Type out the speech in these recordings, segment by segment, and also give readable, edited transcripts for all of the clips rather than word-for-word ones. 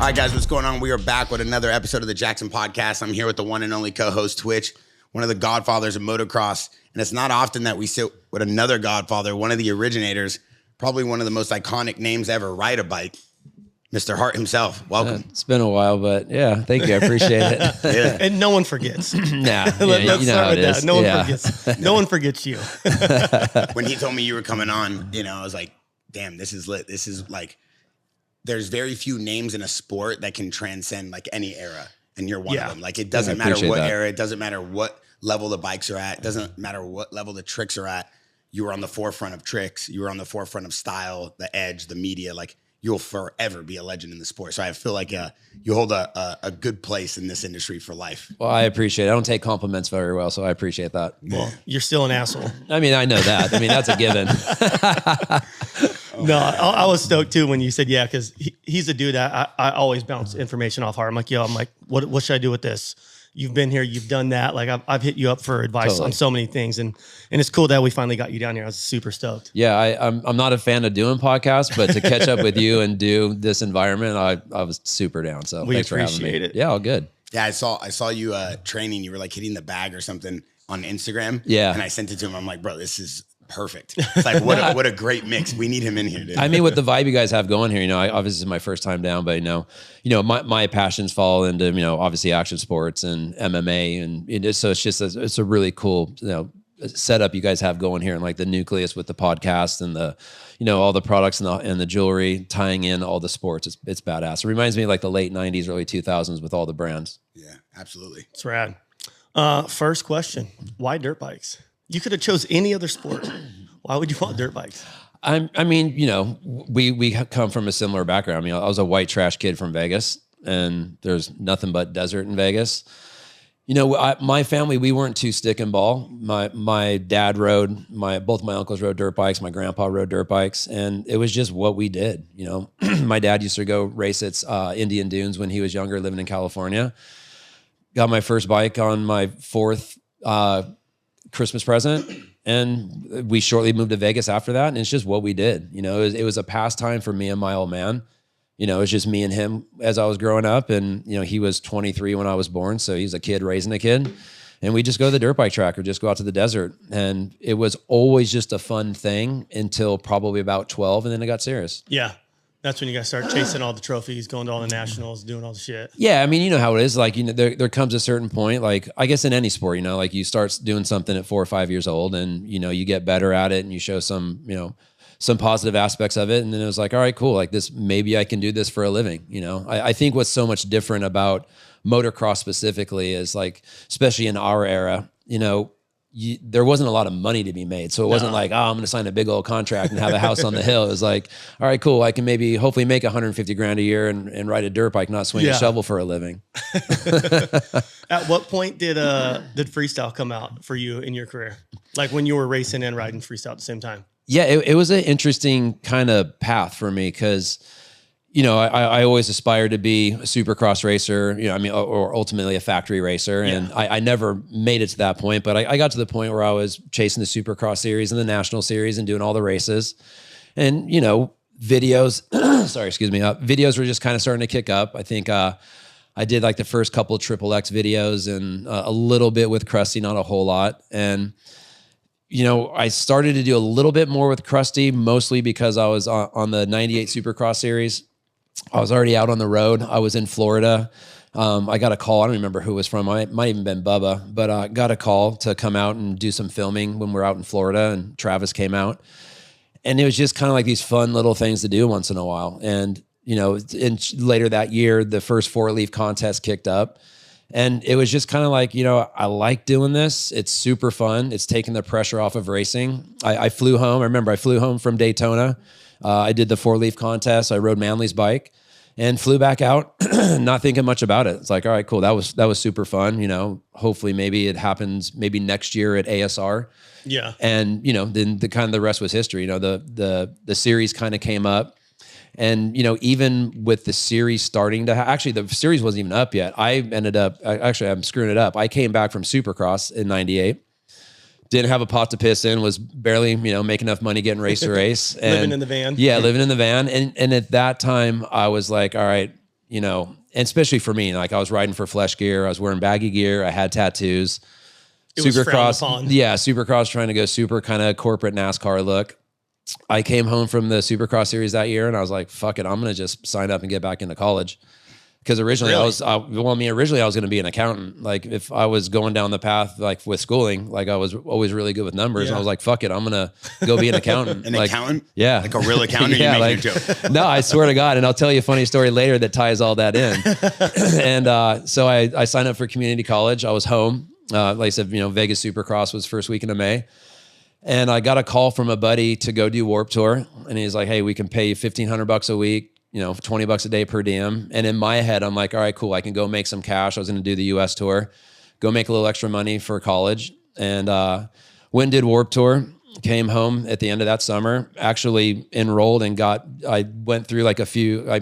All right, guys, what's going on? We are back with another episode of the Jaxxon podcast. I'm here with the one and only co-host, Twitch, one of the godfathers of motocross. And it's not often that we sit with another godfather, one of the originators, probably one of the most iconic names ever ride a bike, Mr. Hart himself. Welcome. It's been a while, but yeah, thank you. I appreciate it. Yeah. And no one forgets. Let's start with that. No one forgets. No one forgets you. When he told me you were coming on, I was like, damn, this is lit. This is like, there's very few names in a sport that can transcend like any era. And you're one of them. Like, it doesn't matter what era, it doesn't matter what level the bikes are at, it doesn't matter what level the tricks are at. You were on the forefront of tricks. You were on the forefront of style, the edge, the media. Like, you'll forever be a legend in the sport. So I feel like you hold a good place in this industry for life. Well, I appreciate it. I don't take compliments very well, so I appreciate that. Well, you're still an asshole. I mean, I know that. I mean, that's a given. No, I was stoked too when you said, yeah, because he's a dude that I always bounce information off Hart. I'm like, what should I do with this? You've been here, you've done that. Like, I've hit you up for advice on so many things. And it's cool that we finally got you down here. I was super stoked. Yeah, I'm not a fan of doing podcasts, but to catch up with you and do this environment, I was super down. So thanks for having me. It. Yeah, all good. Yeah, I saw you training. You were like hitting the bag or something on Instagram. Yeah. And I sent it to him. I'm like, bro, this is perfect. It's like, what a great mix. We need him in here, dude. I mean, with the vibe you guys have going here, obviously this is my first time down, but my passions fall into, obviously action sports and MMA, and so it's a really cool, setup you guys have going here, and like the nucleus with the podcast and the, all the products and the jewelry tying in all the sports. It's badass. It reminds me of like the late 90s, early 2000s with all the brands. Yeah, absolutely. It's rad. First question, why dirt bikes? You could have chose any other sport. Why would you want dirt bikes? I mean, we come from a similar background. I mean, I was a white trash kid from Vegas, and there's nothing but desert in Vegas. My family, we weren't too stick and ball. My dad rode, both my uncles rode dirt bikes. My grandpa rode dirt bikes, and it was just what we did. My dad used to go race at Indian Dunes when he was younger, living in California. Got my first bike on my fourth Christmas present, and we shortly moved to Vegas after that, and it's just what we did. It was a pastime for me and my old man. It was just me and him as I was growing up, and he was 23 when I was born, so he's a kid raising a kid, and we just go to the dirt bike track or just go out to the desert, and it was always just a fun thing until probably about 12, and then it got serious. Yeah. That's when you guys start chasing all the trophies, going to all the nationals, doing all the shit. Yeah, I mean, you know how it is. Like, there comes a certain point, like, I guess in any sport, like you start doing something at 4 or 5 years old, and, you get better at it, and you show some positive aspects of it. And then it was like, all right, cool. Like this, maybe I can do this for a living. I think what's so much different about motocross specifically is, like, especially in our era, there wasn't a lot of money to be made. So it wasn't like, I'm going to sign a big old contract and have a house on the hill. It was like, all right, cool. I can hopefully make 150 grand a year and ride a dirt bike, not swing a shovel for a living. At what point did freestyle come out for you in your career? Like when you were racing and riding freestyle at the same time? Yeah, it was an interesting kind of path for me because, I always aspired to be a supercross racer, or ultimately a factory racer. Yeah. And I never made it to that point, but I got to the point where I was chasing the supercross series and the national series and doing all the races. And, videos, videos were just kind of starting to kick up. I think I did like the first couple of XXX videos and a little bit with Krusty, not a whole lot. And I started to do a little bit more with Krusty, mostly because I was on the 98 Supercross series. I was already out on the road. I was in Florida. I got a call. I don't remember who it was from. It might even been Bubba, but I got a call to come out and do some filming when we're out in Florida, and Travis came out. And it was just kind of like these fun little things to do once in a while. And, later that year, the first 4-leaf contest kicked up. And it was just kind of like, I like doing this. It's super fun. It's taking the pressure off of racing. I flew home. I remember I flew home from Daytona. I did the 4-leaf contest. I rode Manley's bike and flew back out, not thinking much about it. It's like, all right, cool. That was super fun. Hopefully maybe it happens maybe next year at ASR. Yeah. And, then the rest was history. The series kind of came up. And, even with the series starting to actually, the series wasn't even up yet. I'm screwing it up. I came back from Supercross in 98. Didn't have a pot to piss in, was barely, making enough money getting race to race. And living in the van. Yeah, living in the van. And at that time I was like, all right, you know, and especially for me, like I was riding for Flesh Gear, I was wearing baggy gear, I had tattoos. Supercross, trying to go super kind of corporate NASCAR look. I came home from the Supercross series that year and I was like, fuck it, I'm going to just sign up and get back into college. Because originally I was going to be an accountant. Like if I was going down the path, like with schooling, like I was always really good with numbers. And I was like, fuck it, I'm going to go be an accountant. Accountant? Yeah. Like a real accountant? Yeah, you making a joke? No, I swear to God. And I'll tell you a funny story later that ties all that in. And so I signed up for community college. I was home. Like I said, you know, Vegas Supercross was first weekend of May. And I got a call from a buddy to go do Warped Tour. And he's like, hey, we can pay you $1,500 a week. You know, $20 a day per diem. And in my head, I'm like, all right, cool. I can go make some cash. I was going to do the US tour, go make a little extra money for college. And went and did Warped Tour, came home at the end of that summer, actually enrolled and I went through like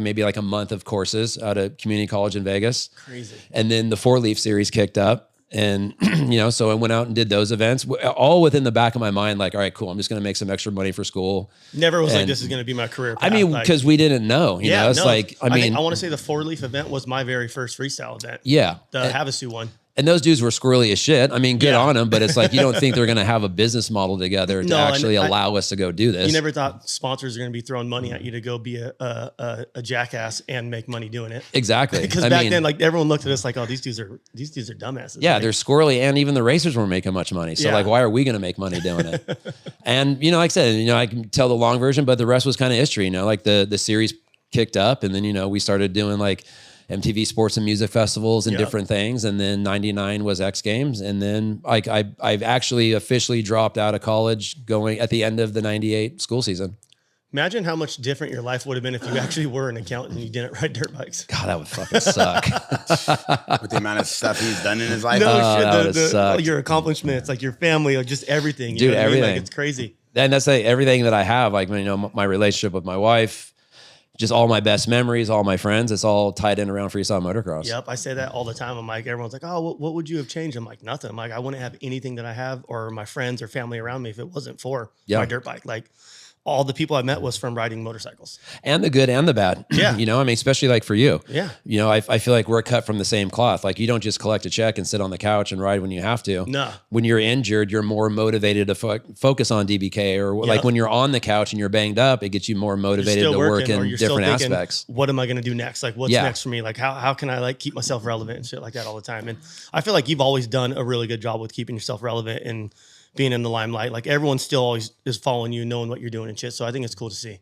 maybe like a month of courses out of community college in Vegas. Crazy. And then the 4-Leaf series kicked up. And, you know, so I went out and did those events, all within the back of my mind, like, all right, cool. I'm just going to make some extra money for school. Never was like, this is going to be my career path. I mean, because we didn't know, you know, it's like, I want to say the 4-Leaf event was my very first freestyle event. Yeah. The Havasu one. And those dudes were squirrely as shit. I mean, good on them, but it's like, you don't think they're going to have a business model together to actually allow us to go do this. You never thought sponsors are going to be throwing money at you to go be a jackass and make money doing it. Exactly. Because back then, like everyone looked at us like, oh, these dudes are dumbasses. Yeah, like, they're squirrely, and even the racers weren't making much money. So like, why are we going to make money doing it? And, you know, like I said, you know, I can tell the long version, but the rest was kind of history, you know, like the series kicked up and then, you know, we started doing like MTV Sports and Music Festivals and different things. And then 99 was X Games. And then I've actually officially dropped out of college going at the end of the 98 school season. Imagine how much different your life would have been if you actually were an accountant and you didn't ride dirt bikes. God, that would fucking suck. With the amount of stuff he's done in his life. No shit. Your accomplishments, like your family, like just everything. Dude, everything. Like, it's crazy. And that's like everything that I have, like, you know, my relationship with my wife, just all my best memories, all my friends, it's all tied in around freestyle motocross. Yep. I say that all the time. I'm like, everyone's like, oh, what would you have changed? I'm like, nothing. I'm like, I wouldn't have anything that I have or my friends or family around me if it wasn't for my dirt bike. Like all the people I met was from riding motorcycles. And the good and the bad. Yeah. You know, I mean, especially like for you. Yeah. You know, I feel like we're cut from the same cloth. Like you don't just collect a check and sit on the couch and ride when you have to. No. When you're injured, you're more motivated to focus on DBK or like when you're on the couch and you're banged up, it gets you more motivated to work in different aspects. What am I going to do next? Like what's next for me? Like how can I like keep myself relevant and shit like that all the time? And I feel like you've always done a really good job with keeping yourself relevant and being in the limelight. Like everyone still always is following you, knowing what you're doing and shit. So I think it's cool to see.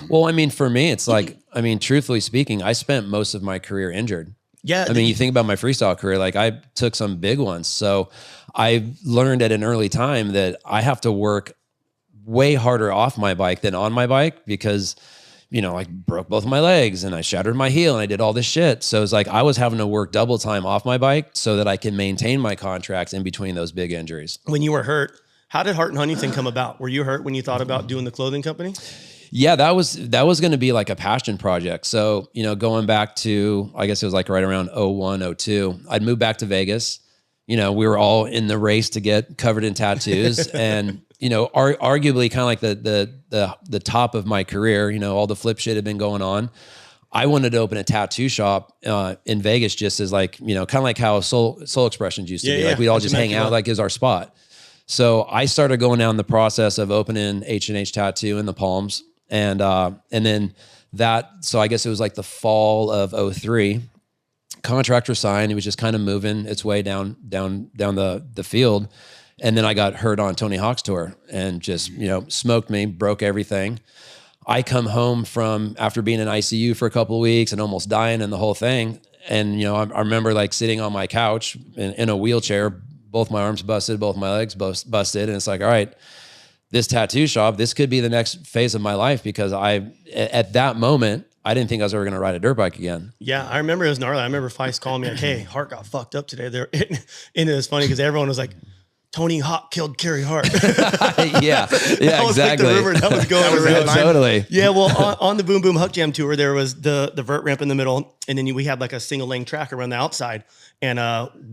Well, I mean, for me, it's like, I mean, truthfully speaking, I spent most of my career injured. Yeah. I mean, you think about my freestyle career, like I took some big ones. So I learned at an early time that I have to work way harder off my bike than on my bike because, you know, I broke both of my legs and I shattered my heel and I did all this shit. So it's like I was having to work double time off my bike so that I can maintain my contracts in between those big injuries. When you were hurt, how did Hart and Huntington come about? Were you hurt when you thought about doing the clothing company? Yeah, that was going to be like a passion project. So, you know, going back to, I guess it was like right around 01, 02, I'd moved back to Vegas. You know, we were all in the race to get covered in tattoos and, you know, arguably kind of like the top of my career, you know, all the flip shit had been going on. I wanted to open a tattoo shop in Vegas just as like, you know, kind of like how Soul Expressions used to be. Like we'd all just hang out like is our spot. So I started going down the process of opening H&H Tattoo in the Palms. And then so I guess it was like the fall of 03, contractor signed. It was just kind of moving its way down the field. And then I got hurt on Tony Hawk's tour and just, you know, smoked me, broke everything. I come home after being in ICU for a couple of weeks and almost dying and the whole thing. And, you know, I remember like sitting on my couch in a wheelchair, both my arms busted, both my legs busted. And it's like, all right, this tattoo shop, this could be the next phase of my life because at that moment, I didn't think I was ever going to ride a dirt bike again. Yeah, I remember it was gnarly. I remember Feist calling me like, hey, Hart got fucked up today. And it was funny because everyone was like, Tony Hawk killed Carey Hart. yeah, exactly. Like the rumor that was going around. Totally. Yeah, well, on the Boom Boom Huck Jam tour, there was the vert ramp in the middle, and then we had like a single lane track around the outside. And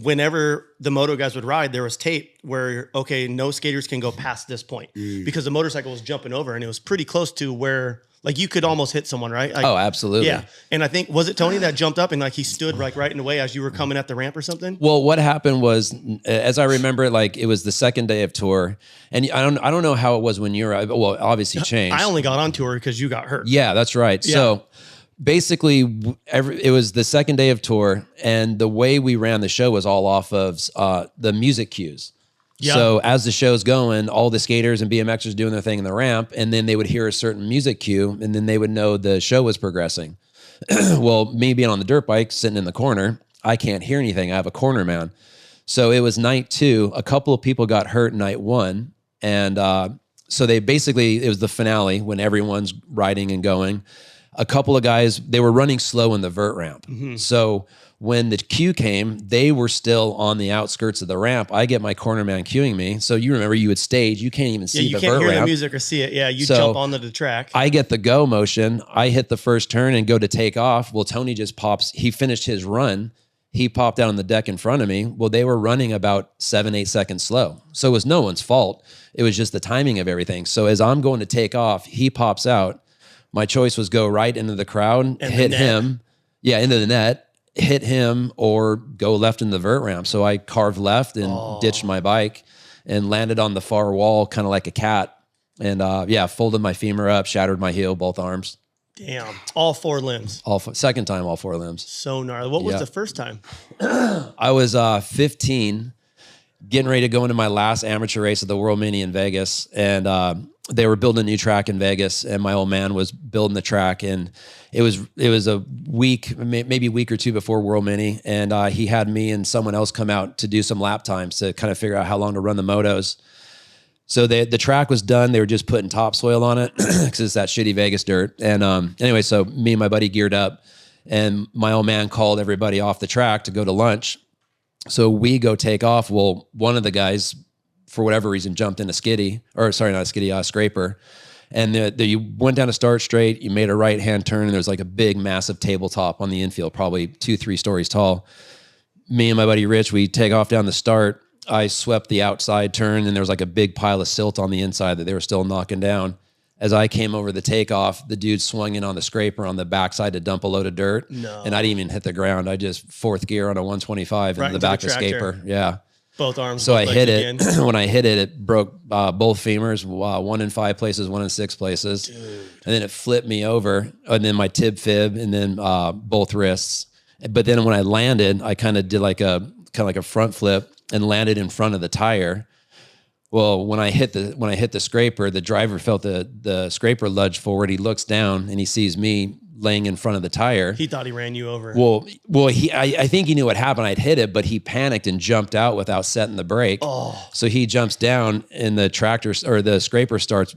whenever the moto guys would ride, there was tape where, okay, no skaters can go past this point because the motorcycle was jumping over and it was pretty close to where, like, you could almost hit someone, right? Like, oh, absolutely. Yeah. And I think, was it Tony that jumped up and like he stood like right in the way as you were coming at the ramp or something? Well, what happened was, as I remember, like it was the second day of tour, and I don't know how it was when you were, well, obviously changed. I only got on tour because you got hurt. Yeah, that's right. Yeah. So basically, it was the second day of tour, and the way we ran the show was all off of the music cues. Yeah. So as the show's going, all the skaters and BMXers doing their thing in the ramp, and then they would hear a certain music cue, and then they would know the show was progressing. Well, me being on the dirt bike, sitting in the corner, I can't hear anything. I have a corner man. So it was night 2. A couple of people got hurt night 1, and so they basically, it was the finale when everyone's riding and going. A couple of guys, they were running slow in the vert ramp. So when the cue came, they were still on the outskirts of the ramp. I get my corner man cueing me. So you remember, you would stage, you can't even see the vert ramp. You can't hear the music or see it. Yeah, you jump onto the track. I get the go motion. I hit the first turn and go to take off. Well, Tony just pops. He finished his run. He popped out on the deck in front of me. Well, they were running about 7-8 seconds slow. So it was no one's fault. It was just the timing of everything. So as I'm going to take off, he pops out. My choice was go right into the crowd, and hit him. Yeah, into the net. Hit him or go left in the vert ramp. So I carved left and ditched my bike and landed on the far wall, kind of like a cat. And folded my femur up, shattered my heel, both arms. Damn. All 4 limbs. Second time, all 4 limbs. So gnarly. What was the first time? I was 15, getting ready to go into my last amateur race at the World Mini in Vegas. And they were building a new track in Vegas, and my old man was building the track, and it was a week, maybe a week or 2 before World Mini, and he had me and someone else come out to do some lap times to kind of figure out how long to run the motos. So the track was done. They were just putting topsoil on it because it's that shitty Vegas dirt. And anyway, so me and my buddy geared up, and my old man called everybody off the track to go to lunch. So we go take off. Well, one of the guys, for whatever reason, jumped in a scraper. And you went down a start straight, you made a right-hand turn, and there's like a big, massive tabletop on the infield, probably 2-3 stories tall. Me and my buddy Rich, we take off down the start. I swept the outside turn, and there was like a big pile of silt on the inside that they were still knocking down. As I came over the takeoff, the dude swung in on the scraper on the backside to dump a load of dirt. No. And I didn't even hit the ground. I just 4th gear on a 125 into the back of the scraper. Yeah. Both arms. So I hit it. When I hit it, it broke both femurs, 1 in 5 places, 1 in 6 places. Dude. And then it flipped me over, and then my tib fib, and then both wrists. But then when I landed, I kind of did like a front flip and landed in front of the tire. Well, when I hit the scraper, the driver felt the scraper lunge forward. He looks down and he sees me laying in front of the tire. He thought he ran you over. Well, I think he knew what happened. I'd hit it, but he panicked and jumped out without setting the brake. Oh. So he jumps down, and the tractor or the scraper starts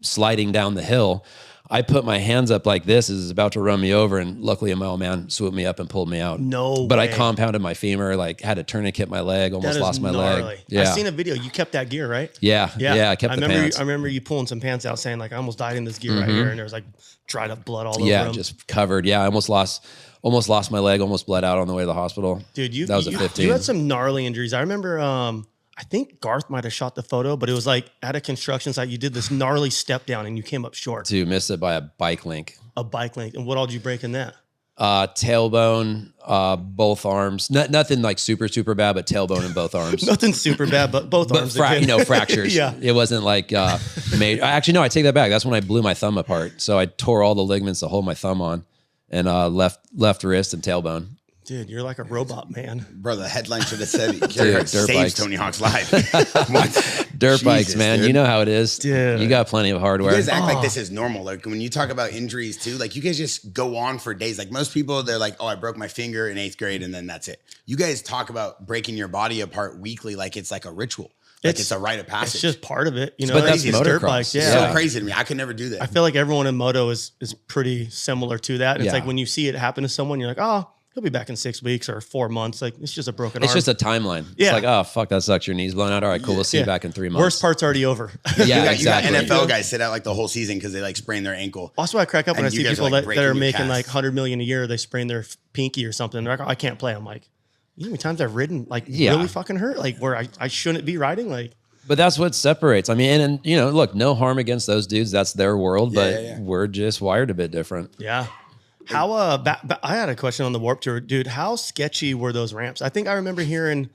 sliding down the hill. I put my hands up like this as it's about to run me over, and luckily my old man swooped me up and pulled me out. But I compounded my femur, like had a tourniquet my leg, almost lost my leg. Yeah. I've seen a video. You kept that gear, right? Yeah. I kept the pants. I remember you pulling some pants out saying like, I almost died in this gear right here, and there was like dried up blood all over them. Yeah, just covered. Yeah, I almost lost my leg, almost bled out on the way to the hospital. Dude, that was a 15. You had some gnarly injuries. I remember I think Garth might have shot the photo, but it was like at a construction site, you did this gnarly step down and you came up short. Dude, missed it by a bike link. A bike link. And what all did you break in that? Tailbone, both arms. Nothing like super, super bad, but tailbone in both arms. Nothing super bad, but both arms. Fractures. Yeah. It wasn't like major. Actually, no, I take that back. That's when I blew my thumb apart. So I tore all the ligaments to hold my thumb on, and left wrist and tailbone. Dude, you're like a robot, man. Bro, the headline should have said Carey Hart saves bikes. Tony Hawk's life. Dirt bikes, man. Dude. You know how it is. Dude. You got plenty of hardware. You guys act like this is normal. Like when you talk about injuries too, like you guys just go on for days. Like most people, they're like, oh, I broke my finger in 8th grade and then that's it. You guys talk about breaking your body apart weekly like it's like a ritual. Like it's a rite of passage. It's just part of it. You know, but that's dirt bikes. Yeah. It's so crazy to me. I could never do that. I feel like everyone in moto is pretty similar to that. It's like when you see it happen to someone, you're like, oh, he'll be back in 6 weeks or 4 months. Like it's just a broken arm. It's just a timeline. Yeah. It's like, oh, fuck, that sucks. Your knee's blown out. All right, cool. We'll see you back in 3 months. Worst part's already over. Yeah, you got NFL guys sit out like the whole season because they like sprain their ankle. Also, I crack up when I see people that are making like $100 million a year. They sprain their pinky or something. They're like, oh, I can't play. I'm like, You know how many times I've ridden like really fucking hurt, like where I shouldn't be riding, like. But that's what separates. I mean, and you know, look, no harm against those dudes. That's their world, but we're just wired a bit different. Yeah. How I had a question on the Warped Tour, dude. How sketchy were those ramps? I think I remember hearing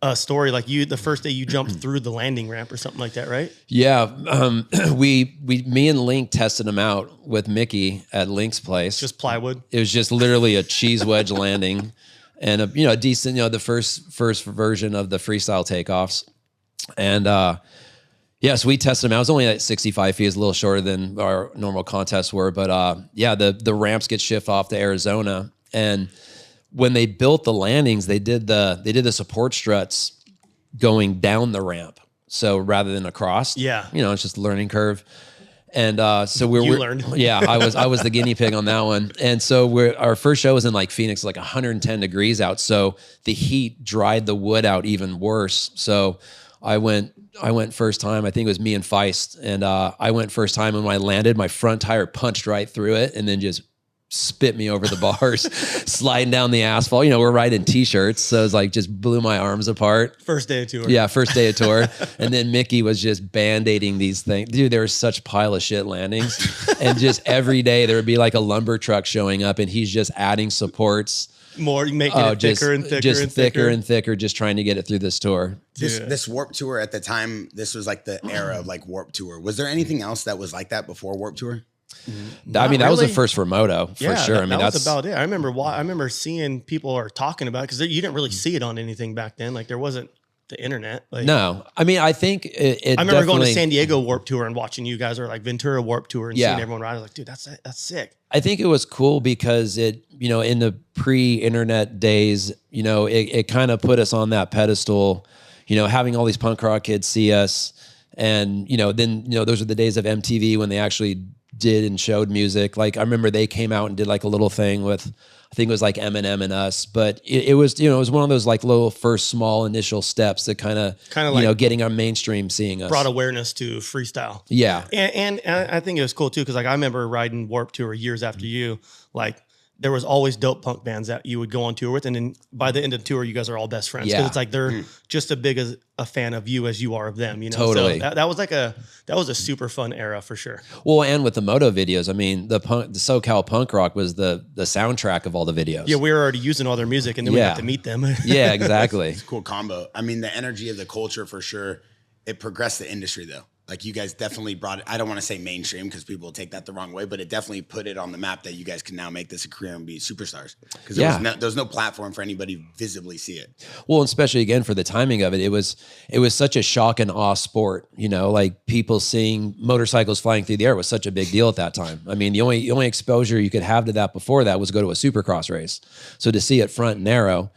a story like the first day you jumped through the landing ramp or something like that, right? Yeah, me and Link tested them out with Mickey at Link's place. Just plywood. It was just literally a cheese wedge landing, and a decent, the first version of the freestyle takeoffs, and so we tested them out. It was only like 65 feet, a little shorter than our normal contests were, but the ramps get shipped off to Arizona, and when they built the landings, they did the support struts going down the ramp. So rather than across, it's just a learning curve. And so we learned. Yeah, I was the guinea pig on that one. And so our first show was in like Phoenix, like 110 degrees out. So the heat dried the wood out even worse. So I went first time. I think it was me and Feist, and I went first time. And when I landed, my front tire punched right through it, and then just spit me over the bars, sliding down the asphalt. We're riding t-shirts, so it's like just blew my arms apart. First day of tour. Yeah, first day of tour. And then Mickey was just band-aiding these things. Dude, there was such pile of shit landings. And just every day there would be like a lumber truck showing up, and he's just adding supports. More, making it thicker and thicker. Just thicker and thicker, just trying to get it through this tour. This Warped Tour at the time, this was like the era of like Warped Tour. Was there anything else that was like that before Warped Tour? That was the first for moto for sure. That's about it. I remember seeing people are talking about it because you didn't really see it on anything back then. Like there wasn't the internet. Like, no, I mean, I think it I remember going to San Diego Warped Tour and watching you guys, or like Ventura Warped Tour, and seeing everyone ride. I was like, dude, that's sick. I think it was cool because it, in the pre-internet days, it kind of put us on that pedestal, having all these punk rock kids see us. And, then, those are the days of MTV when they actually did and showed music. Like I remember they came out and did like a little thing with, I think it was like Eminem and us, but it was, it was one of those like little first small initial steps that kind of like getting our mainstream seeing us. Brought awareness to freestyle. Yeah. And I think it was cool too. Cause like I remember riding Warped Tour years after you, like there was always dope punk bands that you would go on tour with. And then by the end of the tour, you guys are all best friends. Cause it's like, they're just as big as a fan of you as you are of them, Totally. So that was a super fun era for sure. Well, and with the moto videos, I mean, the SoCal punk rock was the soundtrack of all the videos. Yeah. We were already using all their music, and then we got to meet them. Yeah, exactly. It's a cool combo. I mean, the energy of the culture for sure. It progressed the industry though. Like you guys definitely brought it. I don't want to say mainstream because people will take that the wrong way, but it definitely put it on the map that you guys can now make this a career and be superstars. Because there was no platform for anybody to visibly see it. Well, especially again for the timing of it, it was such a shock and awe sport. Like people seeing motorcycles flying through the air was such a big deal at that time. I mean, the only exposure you could have to that before that was go to a supercross race. So to see it front and narrow,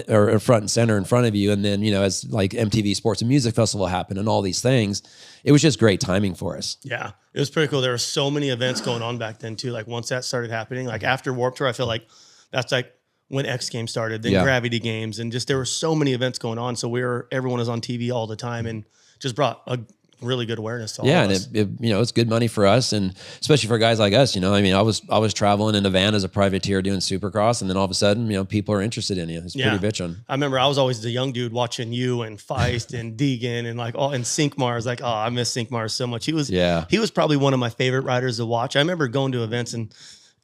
or front and center in front of you, and then as like MTV Sports and Music Festival happened and all these things. It was just great timing for us. Yeah, it was pretty cool. There were so many events going on back then too. Like once that started happening, like after Warped Tour, I feel like that's like when X Games started, then Gravity Games, and just there were so many events going on. So everyone was on TV all the time, and just brought a really good awareness to all of us. And it's good money for us, and especially for guys like us. I mean, I was traveling in a van as a privateer doing Supercross, and then all of a sudden, people are interested in you. It's pretty bitchin'. I remember I was always the young dude watching you and Feist and Deegan and like and Sinkmar. Like, oh, I miss Sinkmar so much. He was probably one of my favorite riders to watch. I remember going to events and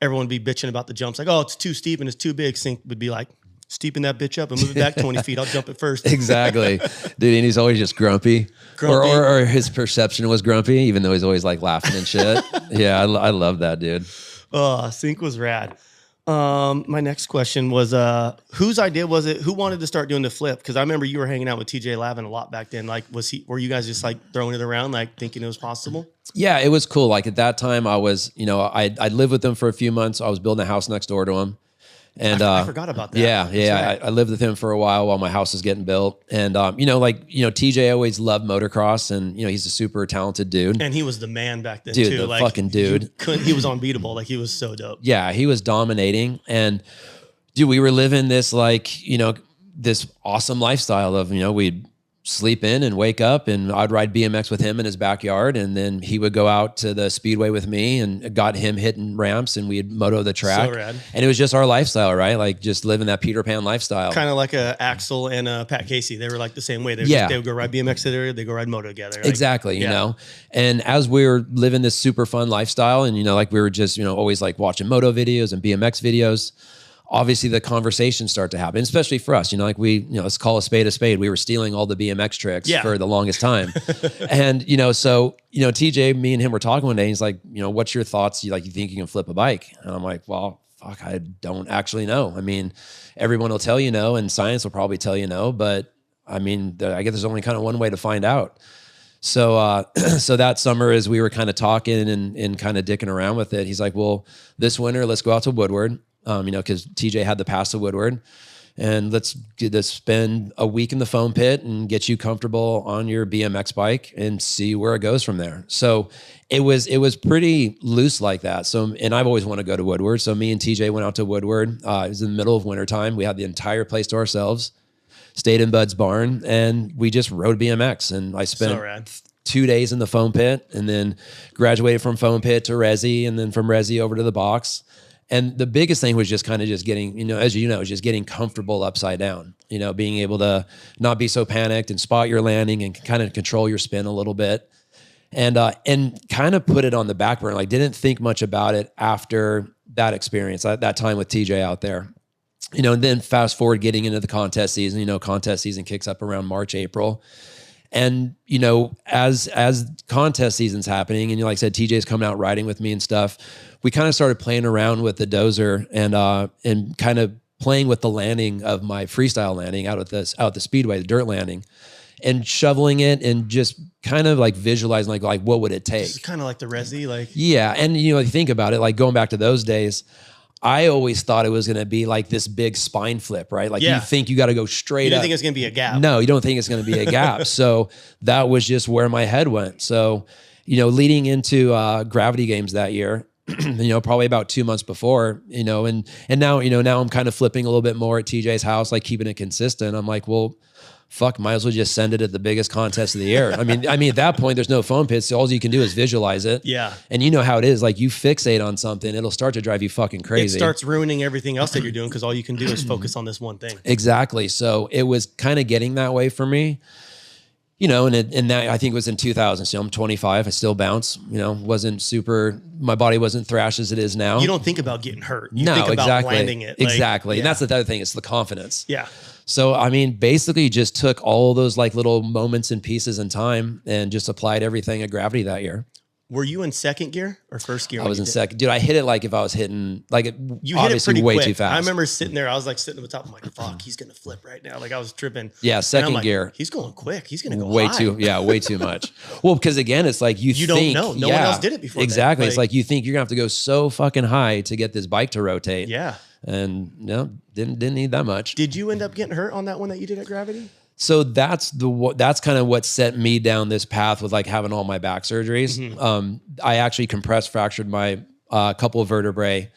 everyone would be bitching about the jumps, like, oh, it's too steep and it's too big. Sink would be like, steeping that bitch up and move it back 20 feet. I'll jump it first. Exactly. Dude, and he's always just grumpy. Or his perception was grumpy, even though he's always like laughing and shit. Yeah, I love that, dude. Oh, Sink was rad. My next question was, whose idea was it? Who wanted to start doing the flip? Because I remember you were hanging out with TJ Lavin a lot back then. Like, were you guys just like throwing it around, like thinking it was possible? Yeah, it was cool. Like at that time I was, I'd lived with him for a few months. I was building a house next door to him. And I forgot about that. Yeah. I lived with him for a while my house was getting built. And, TJ always loved motocross, and, he's a super talented dude. And he was the man back then, dude, too. The fucking dude. He was unbeatable. Like, he was so dope. Yeah, he was dominating. And, dude, we were living this, this awesome lifestyle of, we'd sleep in and wake up, and I'd ride BMX with him in his backyard. And then he would go out to the speedway with me and got him hitting ramps, and we'd moto the track. So rad. And it was just our lifestyle, right? Like just living that Peter Pan lifestyle. Kind of like Axel and Pat Casey. They were like the same way. They would go ride BMX together. They go ride moto together. Like, exactly. You know, and as we were living this super fun lifestyle, and, you know, like we were just, you know, always like watching moto videos and BMX videos, obviously the conversations start to happen, especially for us, you know, like we, you know, let's call a spade a spade. We were stealing all the BMX tricks for the longest time. And, you know, so, you know, TJ, me and him were talking one day, and he's like, you know, what's your thoughts? You think you can flip a bike? And I'm like, well, fuck, I don't actually know. I mean, everyone will tell you no, and science will probably tell you no, but I mean, I guess there's only kind of one way to find out. So, so that summer, as we were kind of talking and kind of dicking around with it, he's like, well, this winter, let's go out to Woodward. You know, because TJ had the pass to Woodward, and let's spend a week in the foam pit and get you comfortable on your BMX bike and see where it goes from there. So it was pretty loose like that. So, and I've always wanted to go to Woodward. So me and TJ went out to Woodward. It was in the middle of wintertime. We had the entire place to ourselves, stayed in Bud's barn, and we just rode BMX. And I spent 2 days in the foam pit, and then graduated from foam pit to Resi, and then from Resi over to the box. And the biggest thing was just kind of just getting, you know, as you know, just getting comfortable upside down, you know, being able to not be so panicked and spot your landing and kind of control your spin a little bit, and kind of put it on the back burner. Like, didn't think much about it after that experience, that time with TJ out there, you know. And then fast forward, getting into the contest season, you know, contest season kicks up around March, April. And, you know, as contest season's happening, and, you know, like I said, TJ's coming out riding with me and stuff, we kind of started playing around with the dozer and kind of playing with the landing of my freestyle landing out at the speedway, the dirt landing, and shoveling it and just kind of like visualizing like what would it take? It's kind of like the Resi, like. Yeah. And, you know, you think about it, like going back to those days, I always thought it was going to be like this big spine flip, right? Like you think you got to go straight up. You didn't think it's going to be a gap. No, you don't think it's going to be a gap. So that was just where my head went. So, you know, leading into Gravity Games that year, you know, probably about 2 months before, you know, and now, you know, now I'm kind of flipping a little bit more at TJ's house, like keeping it consistent. I'm like, well, fuck, might as well just send it at the biggest contest of the year. I mean, at that point, there's no foam pits. So all you can do is visualize it. Yeah. And you know how it is. Like, you fixate on something, it'll start to drive you fucking crazy. It starts ruining everything else that you're doing, because all you can do is focus on this one thing. Exactly. So it was kind of getting that way for me, you know, and that I think it was in 2000. So I'm 25. I still bounce, you know, my body wasn't thrashed as it is now. You don't think about getting hurt. You think about landing it. Exactly. And that's the other thing. It's the confidence. Yeah. So, I mean, basically just took all those like little moments and pieces in time and just applied everything at Gravity that year. Were you in second gear or first gear? I was in second. Dude, I hit it like if I was hitting, like you obviously hit it pretty way quick. too fast. I remember sitting there. I was like sitting at the top. I'm like, fuck, he's going to flip right now. Like I was tripping. Yeah, second like, gear. He's going quick. He's going to go way high. way too much. Well, because again, it's like you think, don't know. No one else did it before. Exactly. It's like you think you're going to have to go so fucking high to get this bike to rotate. Yeah. And no, didn't need that much. Did you end up getting hurt on that one that you did at Gravity? So that's kind of what set me down this path with like having all my back surgeries. Mm-hmm. I actually compressed fractured my couple of vertebrae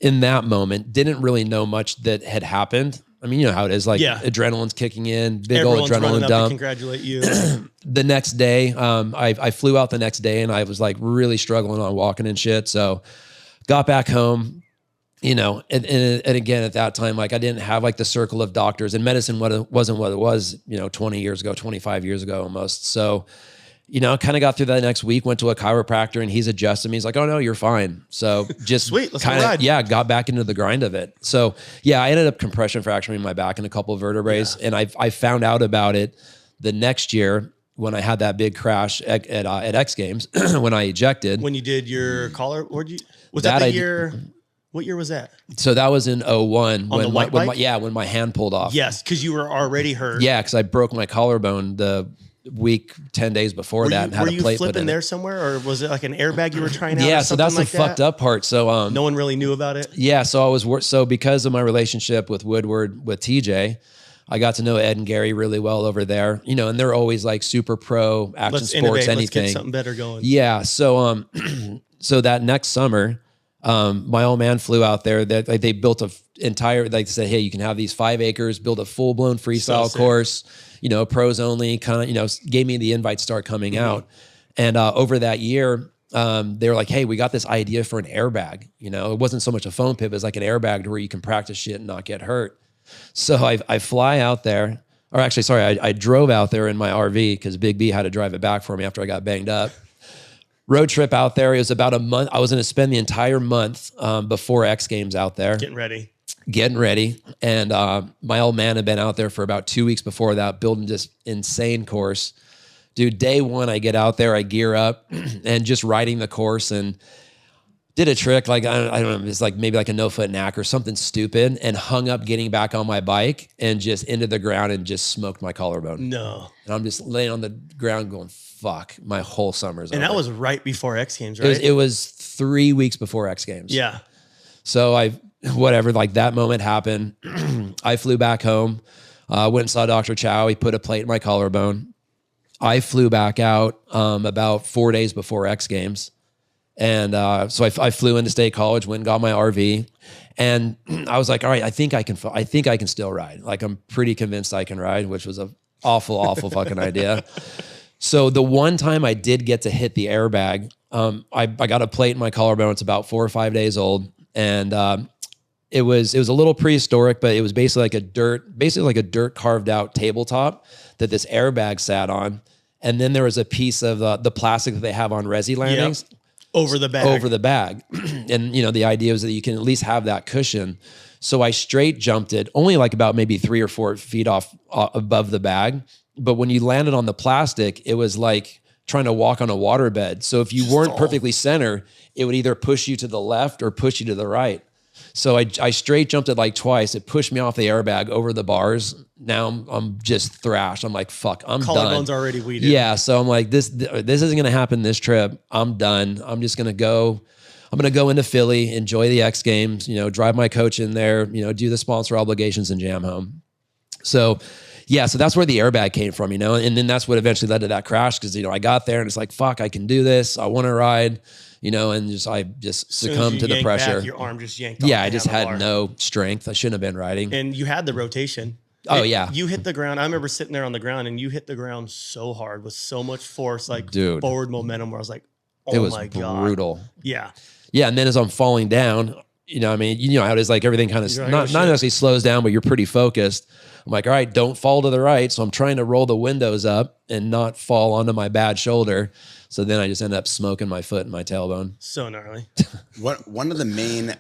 in that moment. Didn't really know much that had happened. I mean, you know how it is. Like adrenaline's kicking in, Everyone's old adrenaline dump. Congratulate you. The next day, I flew out the next day, and I was like really struggling on walking and shit. So got back home. You know, and again, at that time, like I didn't have like the circle of doctors, and medicine wasn't what it was, you know, 20 years ago, 25 years ago almost. So, you know, kind of got through that next week, went to a chiropractor, and he's adjusted me. He's like, oh no, you're fine. So just sweet, let's kind of, got back into the grind of it. So yeah, I ended up compression fracturing my back and a couple of vertebrae, and I found out about it the next year when I had that big crash at X Games when I ejected. When you did your collar, was that the year? What year was that? So that was in 01 when my hand pulled off. Yes, because you were already hurt. Yeah, because I broke my collarbone the week 10 days before that. And had a plate put in. Were you flipping there somewhere, or was it like an airbag you were trying out? Yeah, so that's the fucked up part. So no one really knew about it. Yeah, so because of my relationship with Woodward with TJ, I got to know Ed and Gary really well over there. You know, and they're always like super pro action sports, anything. Let's get something better going. Yeah, so so that next summer. My old man flew out there. That they built a entire. They said, "Hey, you can have these 5 acres. Build a full blown freestyle course. pros only kind of, gave me the invite to start coming out. And over that year, they were like, hey, we got this idea for an airbag. It wasn't so much a foam pit, it was like an airbag to where you can practice shit and not get hurt. So I fly out there, or actually, sorry, I drove out there in my RV because Big B had to drive it back for me after I got banged up. Road trip out there. It was about a month. I was going to spend the entire month before X Games out there. Getting ready. And my old man had been out there for about 2 weeks before that, building this insane course. Dude, day one, I get out there, I gear up and just riding the course and did a trick. Like, I don't know, it's like maybe like a no-foot knack or something stupid, and hung up getting back on my bike and just into the ground and just smoked my collarbone. No. And I'm just laying on the ground going, fuck, my whole summer's over. And that was right before X Games, right? It was 3 weeks before X Games. Yeah. So like that moment happened. I flew back home, went and saw Dr. Chow. He put a plate in my collarbone. I flew back out about 4 days before X Games. And so I flew into State College, went and got my RV. And I was like, all right, I think I can still ride. Like, I'm pretty convinced I can ride, which was an awful fucking idea. So the one time I did get to hit the airbag, I got a plate in my collarbone. It's about 4 or 5 days old. And it was a little prehistoric, but it was basically like a dirt carved out tabletop that this airbag sat on. And then there was a piece of the plastic that they have on resi landings. Yep. Over the bag. And, the idea was that you can at least have that cushion. So I straight jumped it, only like about maybe 3 or 4 feet off above the bag. But when you landed on the plastic, it was like trying to walk on a waterbed. So if you weren't perfectly centered, it would either push you to the left or push you to the right. So I straight jumped it like twice. It pushed me off the airbag over the bars. Now I'm just thrashed. I'm like, fuck, I'm done. Collarbone's already weeded. Yeah. So I'm like, this isn't going to happen this trip. I'm done. I'm just going to go. I'm going to go into Philly, enjoy the X Games, drive my coach in there, do the sponsor obligations and jam home. So yeah, so that's where the airbag came from, and then that's what eventually led to that crash. Cause I got there and it's like, fuck, I can do this. I want to ride. I just succumbed to the pressure. Back, your arm just yanked off. Yeah, I just had no strength. I shouldn't have been riding. And you had the rotation. Oh, yeah. You hit the ground. I remember sitting there on the ground, and you hit the ground so hard with so much force, like forward momentum, where I was like, oh my God. It was brutal. Yeah. Yeah, and then as I'm falling down, how it is, like everything kind of not necessarily slows down, but you're pretty focused. I'm like, all right, don't fall to the right. So I'm trying to roll the windows up and not fall onto my bad shoulder. So then I just ended up smoking my foot and my tailbone. So gnarly. One of the main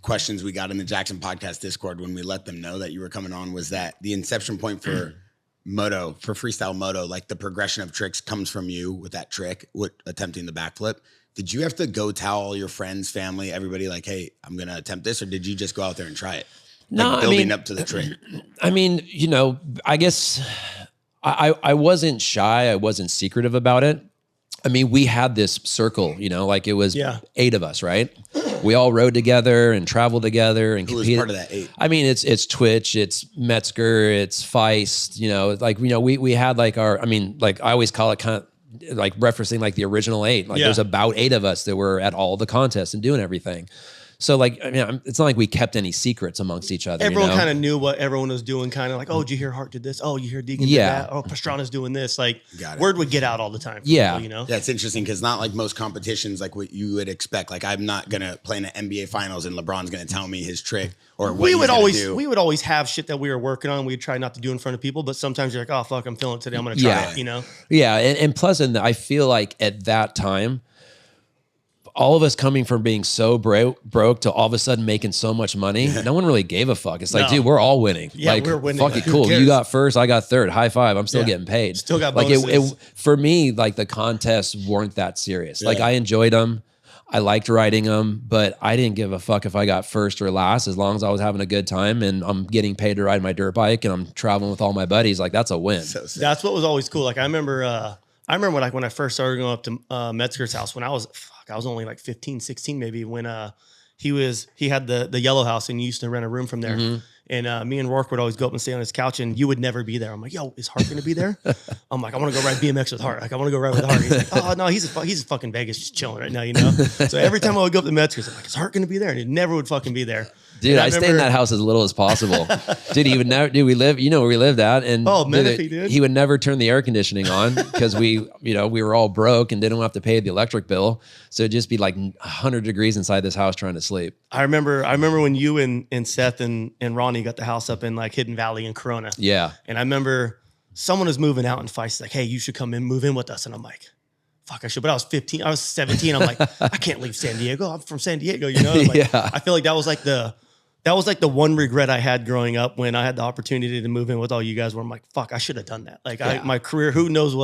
questions we got in the Jaxxon podcast Discord when we let them know that you were coming on was that the inception point for moto, for freestyle moto, like the progression of tricks comes from you with that trick, with attempting the backflip. Did you have to go tell all your friends, family, everybody like, hey, I'm going to attempt this? Or did you just go out there and try it? No, building up to the trick. I guess I wasn't shy. I wasn't secretive about it. We had this circle, it was 8 of us, right? We all rode together and traveled together and competed. Who was part of that 8? It's Twitch, it's Metzger, it's Feist, we had I always call it kind of like referencing like the original 8. There's about 8 of us that were at all the contests and doing everything. So it's not like we kept any secrets amongst each other. Everyone kind of knew what everyone was doing. Kind of like, oh, did you hear Hart did this? Oh, you hear Deegan did that? Oh, Pastrana's doing this. Word would get out all the time. Yeah. People, Yeah, it's interesting because not like most competitions, like what you would expect. Like I'm not going to play in the NBA finals and LeBron's going to tell me his trick or what we would always have shit that we were working on. We'd try not to do in front of people, but sometimes you're like, oh, fuck, I'm feeling it today. I'm going to try it, Yeah. And plus, I feel like at that time, all of us coming from being so broke to all of a sudden making so much money, no one really gave a fuck. It's like, dude, we're all winning. Yeah, we're winning. Fuck it, cool. You got first, I got third. High five. I'm still getting paid. Still got bonuses. For me, the contests weren't that serious. I enjoyed them. I liked riding them, but I didn't give a fuck if I got first or last, as long as I was having a good time and I'm getting paid to ride my dirt bike and I'm traveling with all my buddies. That's a win. That's what was always cool. I remember when I first started going up to Metzger's house when I was only 15, 16 maybe, when he had the yellow house and he used to rent a room from there. Mm-hmm. And me and Rourke would always go up and stay on his couch, and you would never be there. I'm like, yo, is Hart going to be there? I'm like, I want to go ride BMX with Hart. I want to go ride with Hart. He's like, oh, no, he's in fucking Vegas just chilling right now, So every time I would go up to Metzger's, I'm like, is Hart going to be there? And he never would fucking be there. Dude, I stayed in that house as little as possible. Dude, he would never, dude, we live, you know where we lived at. And he would never turn the air conditioning on because we were all broke and didn't have to pay the electric bill. So it'd just be like 100 degrees inside this house trying to sleep. I remember when you and Seth and Ronnie got the house up in like Hidden Valley in Corona. Yeah. And I remember someone was moving out and Feist's like, hey, you should come move in with us. And I'm like, fuck, I should. But I was 15, I was 17. I'm like, I can't leave San Diego. I'm from San Diego, you know? Like, I feel like that was like the one regret I had growing up when I had the opportunity to move in with all you guys where I'm like, fuck, I should have done that. Like my career, who knows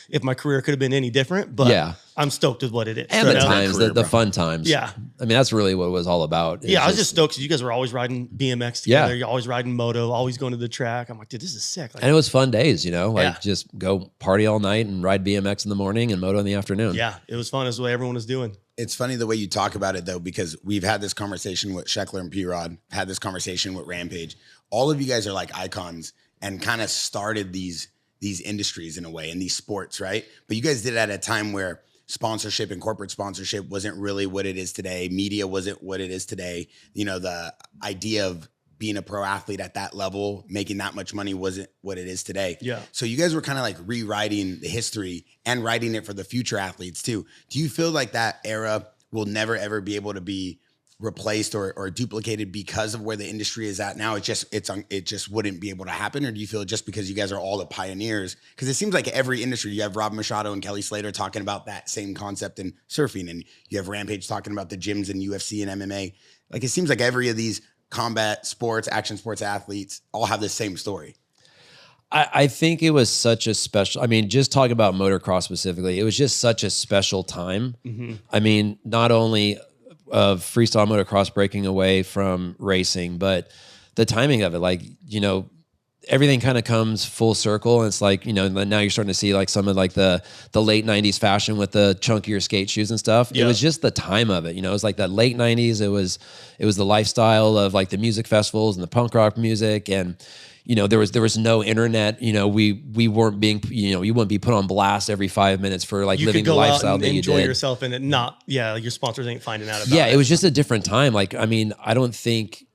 if my career could have been any different, but I'm stoked with what it is. And the times, the fun times. Yeah. I mean, that's really what it was all about. I was just stoked because you guys were always riding BMX together. You're always riding moto, always going to the track. I'm like, dude, this is sick. Like, and it was fun days, you know, like just go party all night and ride BMX in the morning and moto in the afternoon. Yeah, it was fun. It was what everyone was doing. It's funny the way you talk about it, though, because we've had this conversation with Sheckler and P-Rod, had this conversation with Rampage. All of you guys are like icons and kind of started these industries in a way, in these sports, right? But you guys did it at a time where sponsorship and corporate sponsorship wasn't really what it is today. Media wasn't what it is today. You know, the idea of being a pro athlete at that level, making that much money wasn't what it is today. Yeah. So you guys were kind of like rewriting the history and writing it for the future athletes too. Do you feel like that era will never ever be able to be replaced or duplicated because of where the industry is at now? It just wouldn't be able to happen? Or do you feel just because you guys are all the pioneers? Because it seems like every industry, you have Rob Machado and Kelly Slater talking about that same concept in surfing, and you have Rampage talking about the gyms in UFC and MMA. Like, it seems like every of these combat sports, action sports athletes all have the same story. I think it was such a special, I mean, just talking about motocross specifically, it was just such a special time. Mm-hmm. I mean, not only of freestyle motocross breaking away from racing, but the timing of it, like, you know, everything kind of comes full circle. And it's like, you know, now you're starting to see like some of like the late 90s fashion with the chunkier skate shoes and stuff. Yeah. It was just the time of it, you know, it was like that late 90s. It was the lifestyle of like the music festivals and the punk rock music. And, you know, there was no internet, you know, we weren't being, you know, you wouldn't be put on blast every 5 minutes for like living the lifestyle that you did. Enjoy yourself and your sponsors ain't finding out about it. Yeah, it was just a different time. Like, I mean, I don't think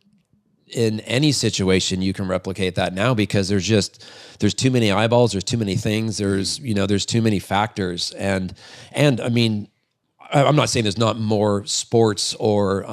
in any situation you can replicate that now because there's too many eyeballs, there's too many things, there's too many factors. And I mean, I'm not saying there's not more sports or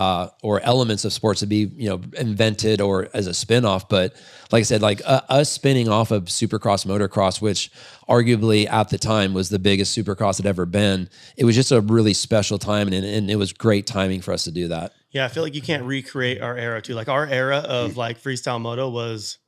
elements of sports to be, you know, invented or as a spinoff, but like I said, like us spinning off of Supercross motocross, which arguably at the time was the biggest Supercross had ever been. It was just a really special time, and it was great timing for us to do that. Yeah, I feel like you can't recreate our era too. Like our era of like freestyle moto was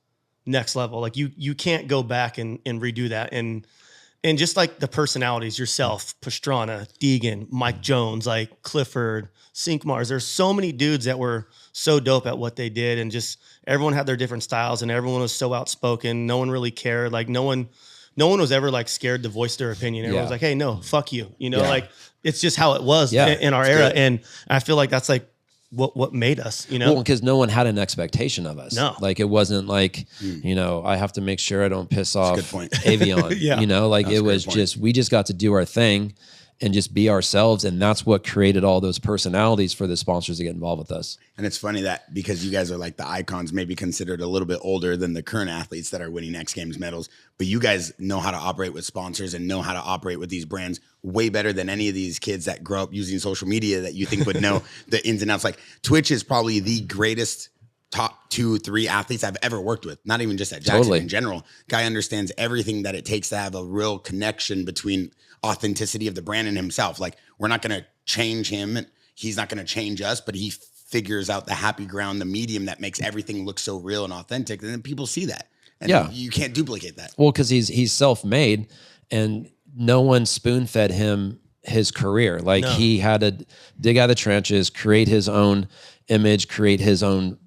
next level. Like you can't go back and redo that. And just like the personalities, yourself, Pastrana, Deegan, Mike Jones, like Clifford, Sinkmars. There's so many dudes that were so dope at what they did, and just everyone had their different styles, and everyone was so outspoken. No one really cared. Like no one was ever like scared to voice their opinion. Everyone was like, "Hey, no, fuck you." You know, like it's just how it was in our era, and I feel like that's like what made us, you know? Well, because no one had an expectation of us. No. Like, it wasn't like, you know, I have to make sure I don't piss off Avion. You know, like it was just, we just got to do our thing and just be ourselves. And that's what created all those personalities for the sponsors to get involved with us. And it's funny that because you guys are like the icons, maybe considered a little bit older than the current athletes that are winning X Games medals, but you guys know how to operate with sponsors and know how to operate with these brands way better than any of these kids that grow up using social media that you think would know the ins and outs. Like, Twitch is probably the greatest top 2-3 athletes I've ever worked with. Not even just at Jaxxon, in general. Guy understands everything that it takes to have a real connection between authenticity of the brand and himself. Like, we're not going to change him. He's not going to change us, but he figures out the happy ground, the medium that makes everything look so real and authentic. And then people see that. And you can't duplicate that. Well, because he's self-made, and no one spoon-fed him his career. Like, he had to dig out of the trenches, create his own image, create his own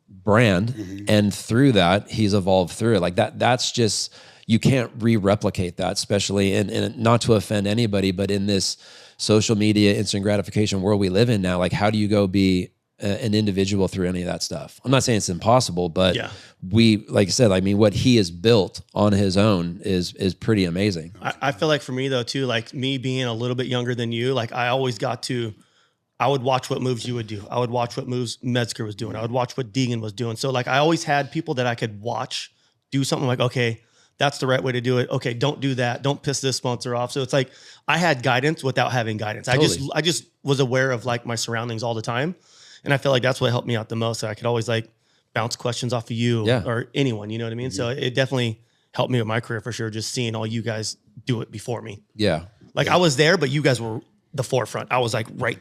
brand. And through that, he's evolved through it. Like that's just, you can't replicate that, especially and not to offend anybody, but in this social media, instant gratification world we live in now, like, how do you go be an individual through any of that stuff? I'm not saying it's impossible, but like I said, I mean, what he has built on his own is pretty amazing. I feel like for me though, too, like me being a little bit younger than you, like I I would watch what moves you would do. I would watch what moves Metzger was doing. I would watch what Deegan was doing. So like I always had people that I could watch do something like, okay, that's the right way to do it. Okay, don't do that. Don't piss this sponsor off. So it's like I had guidance without having guidance. Totally. I just was aware of like my surroundings all the time. And I feel like that's what helped me out the most. So I could always like bounce questions off of you or anyone, you know what I mean? So it definitely helped me with my career for sure. Just seeing all you guys do it before me. Yeah. Like I was there, but you guys were the forefront. I was like right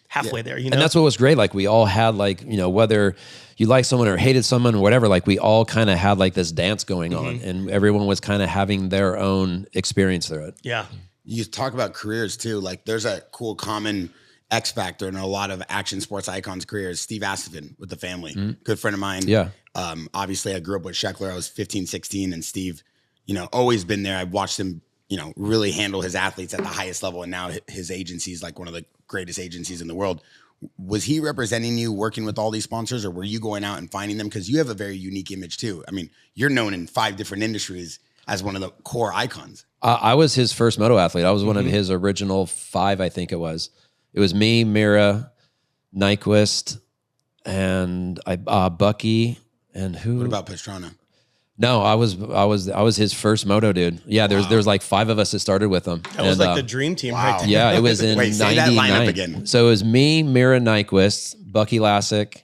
halfway there, you know? And that's what was great. Like we all had like, you know, whether you liked someone or hated someone or whatever, like we all kind of had like this dance going on and everyone was kind of having their own experience through it. Yeah. You talk about careers too. Like there's a cool common X factor in a lot of action sports icons' careers. Steve Astephen with the family, good friend of mine. Yeah. Obviously I grew up with Sheckler. I was 15, 16 and Steve, you know, always been there. I've watched him, you know, really handle his athletes at the highest level. And now his agency is like one of the greatest agencies in the world. Was he representing you working with all these sponsors or were you going out and finding them? Because you have a very unique image too. I mean, you're known in 5 different industries as one of the core icons. I was his first moto athlete. I was one of his original 5, I think it was. It was me, Mira, Nyquist, and Bucky, and who? What about Pastrana? No, I was his first moto dude. Yeah, there's like 5 of us that started with him. That was like the dream team right there. Yeah, it was in Wait, say that 99. lineup again. So it was me, Mira Nyquist, Bucky Lassick.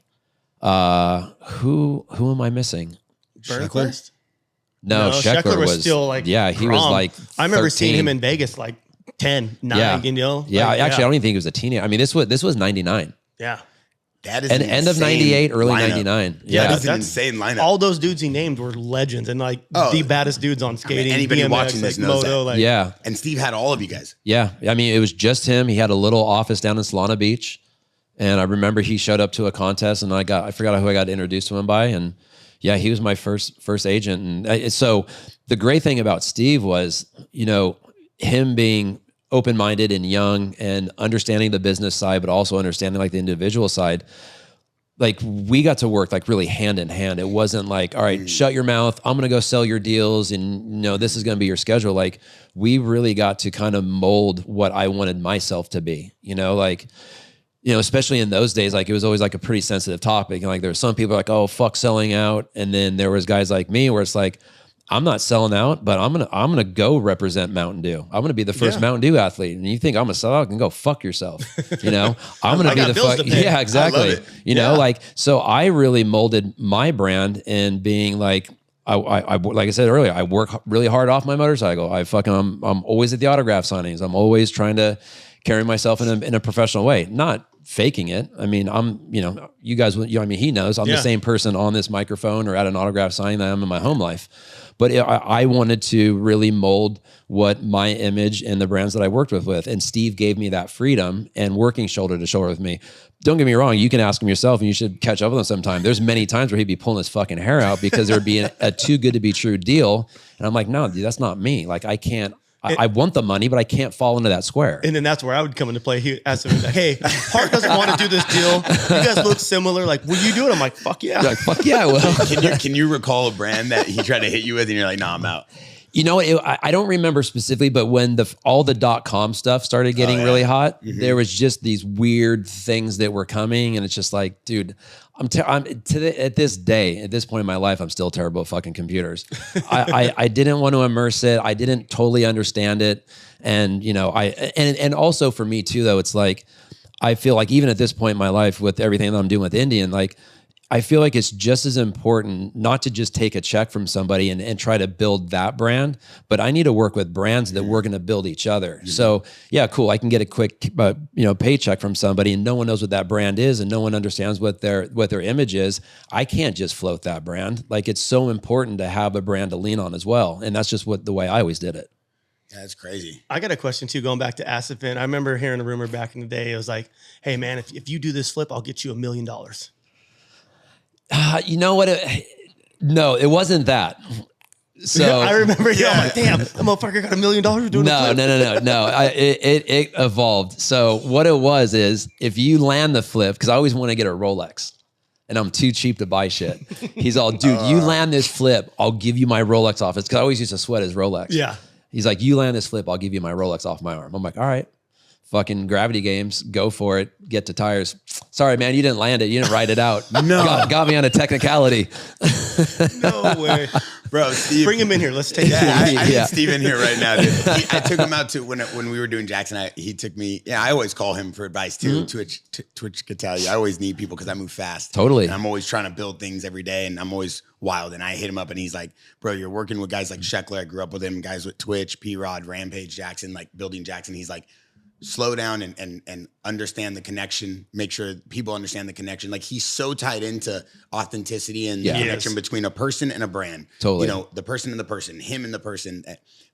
Who am I missing? Burnquist? No, Sheckler was still like he was like 13. I remember seeing him in Vegas like 10, 9, you know? Yeah, like, actually I don't even think he was a teenager. I mean, this was 99. Yeah. That is and end of 98, early lineup. 99. Yeah, that's an insane lineup. All those dudes he named were legends and like the baddest dudes on skating. I mean, anybody BMX, watching this like knows moto, that. like, yeah. And Steve had all of you guys. Yeah. I mean, it was just him. He had a little office down in Solana Beach. And I remember he showed up to a contest and I forgot who I got introduced to him by. And yeah, he was my first agent. And so the great thing about Steve was, you know, him being open-minded and young and understanding the business side, but also understanding like the individual side. Like we got to work like really hand in hand. It wasn't like, all right, shut your mouth. I'm going to go sell your deals. And you know, this is going to be your schedule. Like we really got to kind of mold what I wanted myself to be, you know, like, you know, especially in those days, like it was always like a pretty sensitive topic. And like there were some people like, oh, fuck selling out. And then there was guys like me where it's like, I'm not selling out, but I'm gonna go represent Mountain Dew. I'm gonna be the first Mountain Dew athlete. And you think I'm gonna sell out? Then go fuck yourself. You know, I'm gonna be the fuck. Yeah, exactly. You know, like so. I really molded my brand in being like, I like I said earlier, I work really hard off my motorcycle. I'm always at the autograph signings. I'm always trying to carry myself in a professional way, not faking it. I mean, you know, you guys, I mean, he knows I'm the same person on this microphone or at an autograph signing that I am in my home life. But I wanted to really mold what my image and the brands that I worked with. And Steve gave me that freedom and working shoulder to shoulder with me. Don't get me wrong. You can ask him yourself and you should catch up with him sometime. There's many times where he'd be pulling his fucking hair out because there'd be a too good to be true deal. And I'm like, no, dude, that's not me. Like I can't. I want the money, but I can't fall into that square. And then that's where I would come into play. He asked me, like, hey, Hart doesn't want to do this deal. You guys look similar. Like, will you do it? I'm like, fuck yeah. You're like, fuck yeah, I will. Can you recall a brand that he tried to hit you with and you're like, nah, I'm out? You know, I don't remember specifically, but when all the .com stuff started getting really hot, there was just these weird things that were coming. And it's just like, dude, at this point in my life, I'm still terrible at fucking computers. I didn't want to immerse it. I didn't totally understand it. And, you know, and also for me too, though, it's like, I feel like even at this point in my life with everything that I'm doing with Indian, like, I feel like it's just as important not to just take a check from somebody and try to build that brand, but I need to work with brands that we're going to build each other. So yeah, cool. I can get a quick, paycheck from somebody and no one knows what that brand is and no one understands what their image is. I can't just float that brand. Like it's so important to have a brand to lean on as well. And that's just the way I always did it. Yeah, that's crazy. I got a question too, going back to Astephen. I remember hearing a rumor back in the day. It was like, hey man, if you do this flip, I'll get you $1 million. You know what? No, it wasn't that. So I remember, I'm like, damn, that motherfucker got $1 million doing No. It evolved. So what it was is if you land the flip, because I always want to get a Rolex and I'm too cheap to buy shit. He's all, dude, you land this flip, I'll give you my Rolex off. It's because I always used to sweat his Rolex. Yeah. He's like, you land this flip, I'll give you my Rolex off my arm. I'm like, all right. fucking gravity games, go for it, get to tires. Sorry, man, you didn't land it. You didn't ride it out. No. Got me on a technicality. No way. Bro, Steve. Bring him in here. Let's take I need Steve in here right now, dude. I took him out to, when we were doing Jaxxon, he took me, I always call him for advice too. Twitch could tell you. I always need people because I move fast. Totally. And I'm always trying to build things every day, and I'm always wild. And I hit him up and he's like, bro, you're working with guys like Sheckler. I grew up with him, guys with Twitch, P-Rod, Rampage, Jaxxon, like building Jaxxon. He's like, slow down and understand the connection. Make sure people understand the connection. Like, he's so tied into authenticity and the connection between a person and a brand. Totally. You know, the person and the person, him and the person.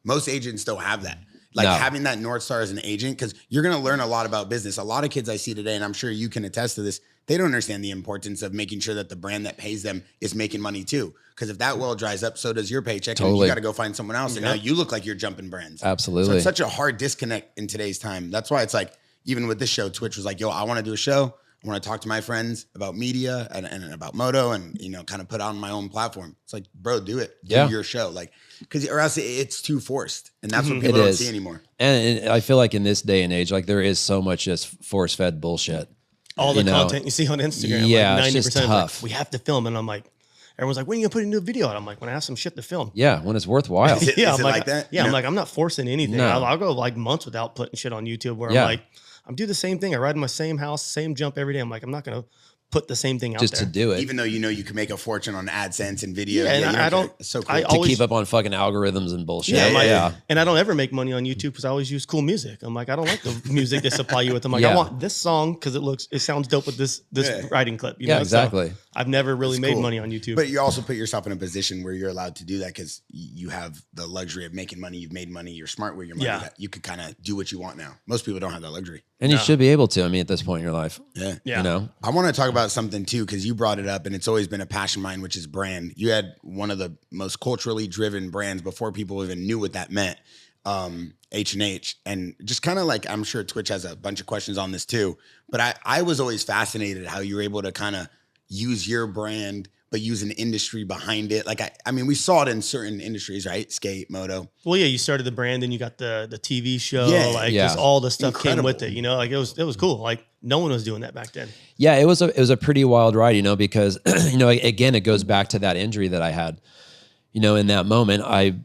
Most agents don't have that. Like having that North Star as an agent, because you're going to learn a lot about business. A lot of kids I see today, and I'm sure you can attest to this, they don't understand the importance of making sure that the brand that pays them is making money too. Because if that well dries up, so does your paycheck. Totally. And you got to go find someone else. And now you look like you're jumping brands. Absolutely. So it's such a hard disconnect in today's time. That's why it's like, even with this show, Twitch was like, yo, I want to do a show. I want to talk to my friends about media and about moto and, you know, kind of put on my own platform. It's like, bro, do it. Do your show. Like, because or else it's too forced. And that's what people don't see anymore. And I feel like in this day and age, like there is so much just force-fed bullshit. All the content you see on Instagram, yeah, like 90% it's just tough. Like, we have to film. And I'm like, everyone's like, when are you gonna put a new video out? I'm like, when I have some shit to film. Yeah, when it's worthwhile. Is it like that? Yeah, I'm like, I'm not forcing anything. No. I'll go like months without putting shit on YouTube where I'm like, I'm do the same thing. I ride in my same house, same jump every day. I'm like, I'm not gonna put the same thing out just there. to do it. Even though you know you can make a fortune on AdSense and video. Yeah, and I don't. It's so cool. I to always keep up on fucking algorithms and bullshit. Yeah, and I don't ever make money on YouTube because I always use cool music. I'm like, I don't like the music they supply you with. I'm like, I want this song because it sounds dope with this writing clip. You know? Exactly. So I've never really made money on YouTube. But you also put yourself in a position where you're allowed to do that because you have the luxury of making money. You've made money. You're smart with your money. That you could kind of do what you want now. Most people don't have that luxury. And you should be able to. I mean, at this point in your life. Yeah. You know? I want to talk about something too, because you brought it up and it's always been a passion of mine, which is brand. You had one of the most culturally driven brands before people even knew what that meant, H&H. And just kind of like, I'm sure Twitch has a bunch of questions on this too, but I was always fascinated how you were able to kind of use your brand, but use an industry behind it. Like, I mean, we saw it in certain industries, right? Skate, moto. Well, yeah, you started the brand, and you got the TV show, just all the stuff came with it. You know, like it was cool. Like no one was doing that back then. Yeah, it was a pretty wild ride, you know, because you know, again, it goes back to that injury that I had. You know, in that moment, I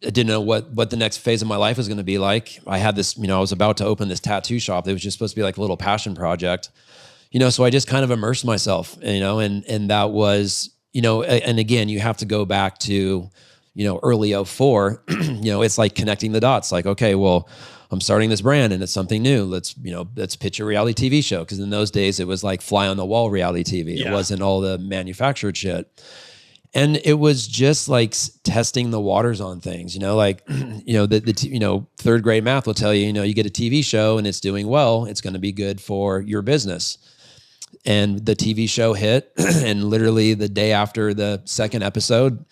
didn't know what the next phase of my life was going to be like. I had this, you know, I was about to open this tattoo shop. It was just supposed to be like a little passion project. You know, so I just kind of immersed myself, you know, and that was, you know, and again, you have to go back to, you know, early 04, you know, it's like connecting the dots. Like, okay, well, I'm starting this brand and it's something new. Let's pitch a reality TV show. Cause in those days it was like fly on the wall reality TV. Yeah. It wasn't all the manufactured shit. And it was just like testing the waters on things, you know, like, you know, third grade math will tell you, you know, you get a TV show and it's doing well, it's going to be good for your business. And the TV show hit, and literally the day after the second episode,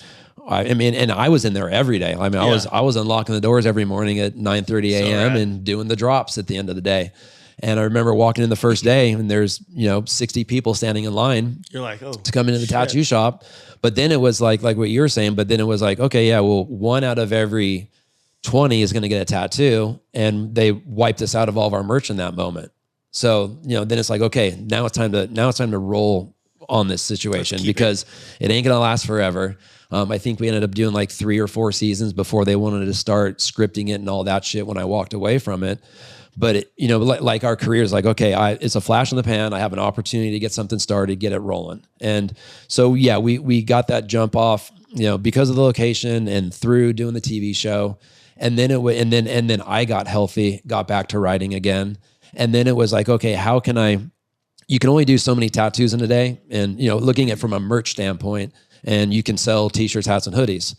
I mean, and I was in there every day. I mean, I was unlocking the doors every morning at 9:30 a.m. and doing the drops at the end of the day. And I remember walking in the first day, and there's, you know, 60 people standing in line. You're like, oh, to come into the tattoo shop. But then it was like what you were saying. But then it was like, okay, yeah, well, 1 out of every 20 is going to get a tattoo, and they wiped us out of all of our merch in that moment. So, you know, then it's like, okay, now it's time to roll on this situation because it ain't going to last forever. I think we ended up doing like 3 or 4 seasons before they wanted to start scripting it and all that shit when I walked away from it. But, it, you know, like our career is like, okay, it's a flash in the pan. I have an opportunity to get something started, get it rolling. And so, yeah, we got that jump off, you know, because of the location and through doing the TV show. And then and then I got healthy, got back to riding again. And then it was like, okay, how can you can only do so many tattoos in a day. And, you know, looking at it from a merch standpoint, and you can sell t-shirts, hats, and hoodies.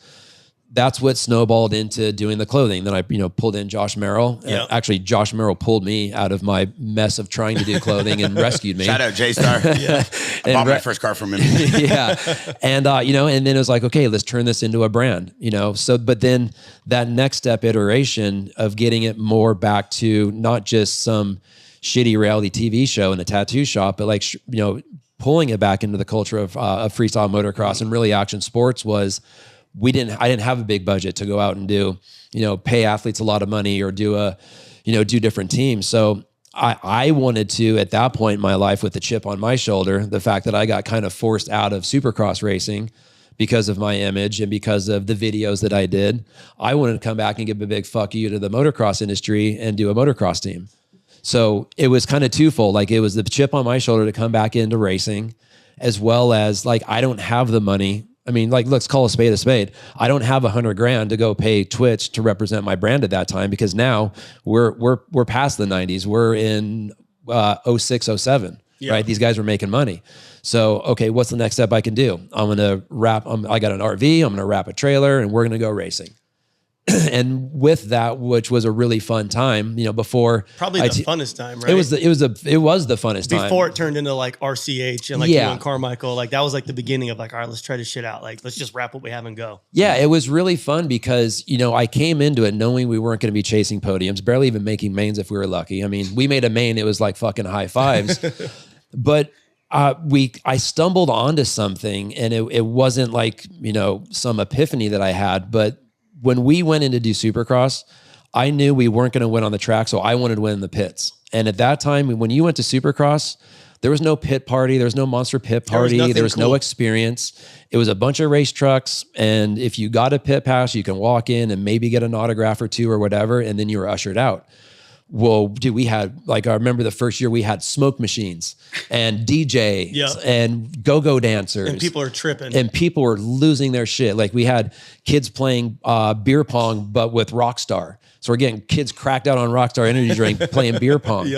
That's what snowballed into doing the clothing. Then I, you know, pulled in Josh Merrill. Yep. Actually, Josh Merrill pulled me out of my mess of trying to do clothing and rescued me. Shout out J-Star. I bought my first car from him. Yeah. And, you know, and then it was like, okay, let's turn this into a brand, you know? So, but then that next step iteration of getting it more back to not just some shitty reality TV show in a tattoo shop, but like, you know, pulling it back into the culture of freestyle motocross and really action sports was, I didn't have a big budget to go out and do, you know, pay athletes a lot of money or do a, do different teams. So I wanted to, at that point in my life, with the chip on my shoulder, the fact that I got kind of forced out of Supercross racing because of my image and because of the videos that I did, I wanted to come back and give a big fuck you to the motocross industry and do a motocross team. So it was kind of twofold. Like, it was the chip on my shoulder to come back into racing, as well as, like, I don't have the money. I mean, like, let's call a spade a spade. I don't have $100,000 to go pay Twitch to represent my brand at that time, because now we're past the 90s. We're in 06, 07, right? These guys were making money. So, okay, what's the next step I can do? I'm going to wrap, I got an RV, I'm going to wrap a trailer, and we're going to go racing. And with that, which was a really fun time, before probably the funnest time, right? It was the funnest time before it turned into like RCH and like you and Carmichael. Like, that was like the beginning of like, all right, let's try this shit out. Like, let's just wrap what we have and go. Yeah, it was really fun because, I came into it knowing we weren't going to be chasing podiums, barely even making mains if we were lucky. I mean, we made a main, it was like fucking high fives, but I stumbled onto something, and it wasn't like, some epiphany that I had, but when we went in to do Supercross, I knew we weren't going to win on the track, so I wanted to win in the pits. And at that time, when you went to Supercross, there was no pit party, there was no monster pit party, there was no experience. It was a bunch of race trucks, and if you got a pit pass, you can walk in and maybe get an autograph or two or whatever, and then you were ushered out. Well, dude, we had, like, I remember the first year we had smoke machines and DJs and go-go dancers. And people are tripping. And people were losing their shit. Like, we had kids playing beer pong, but with Rockstar. So we're getting kids cracked out on Rockstar Energy Drink playing beer pong.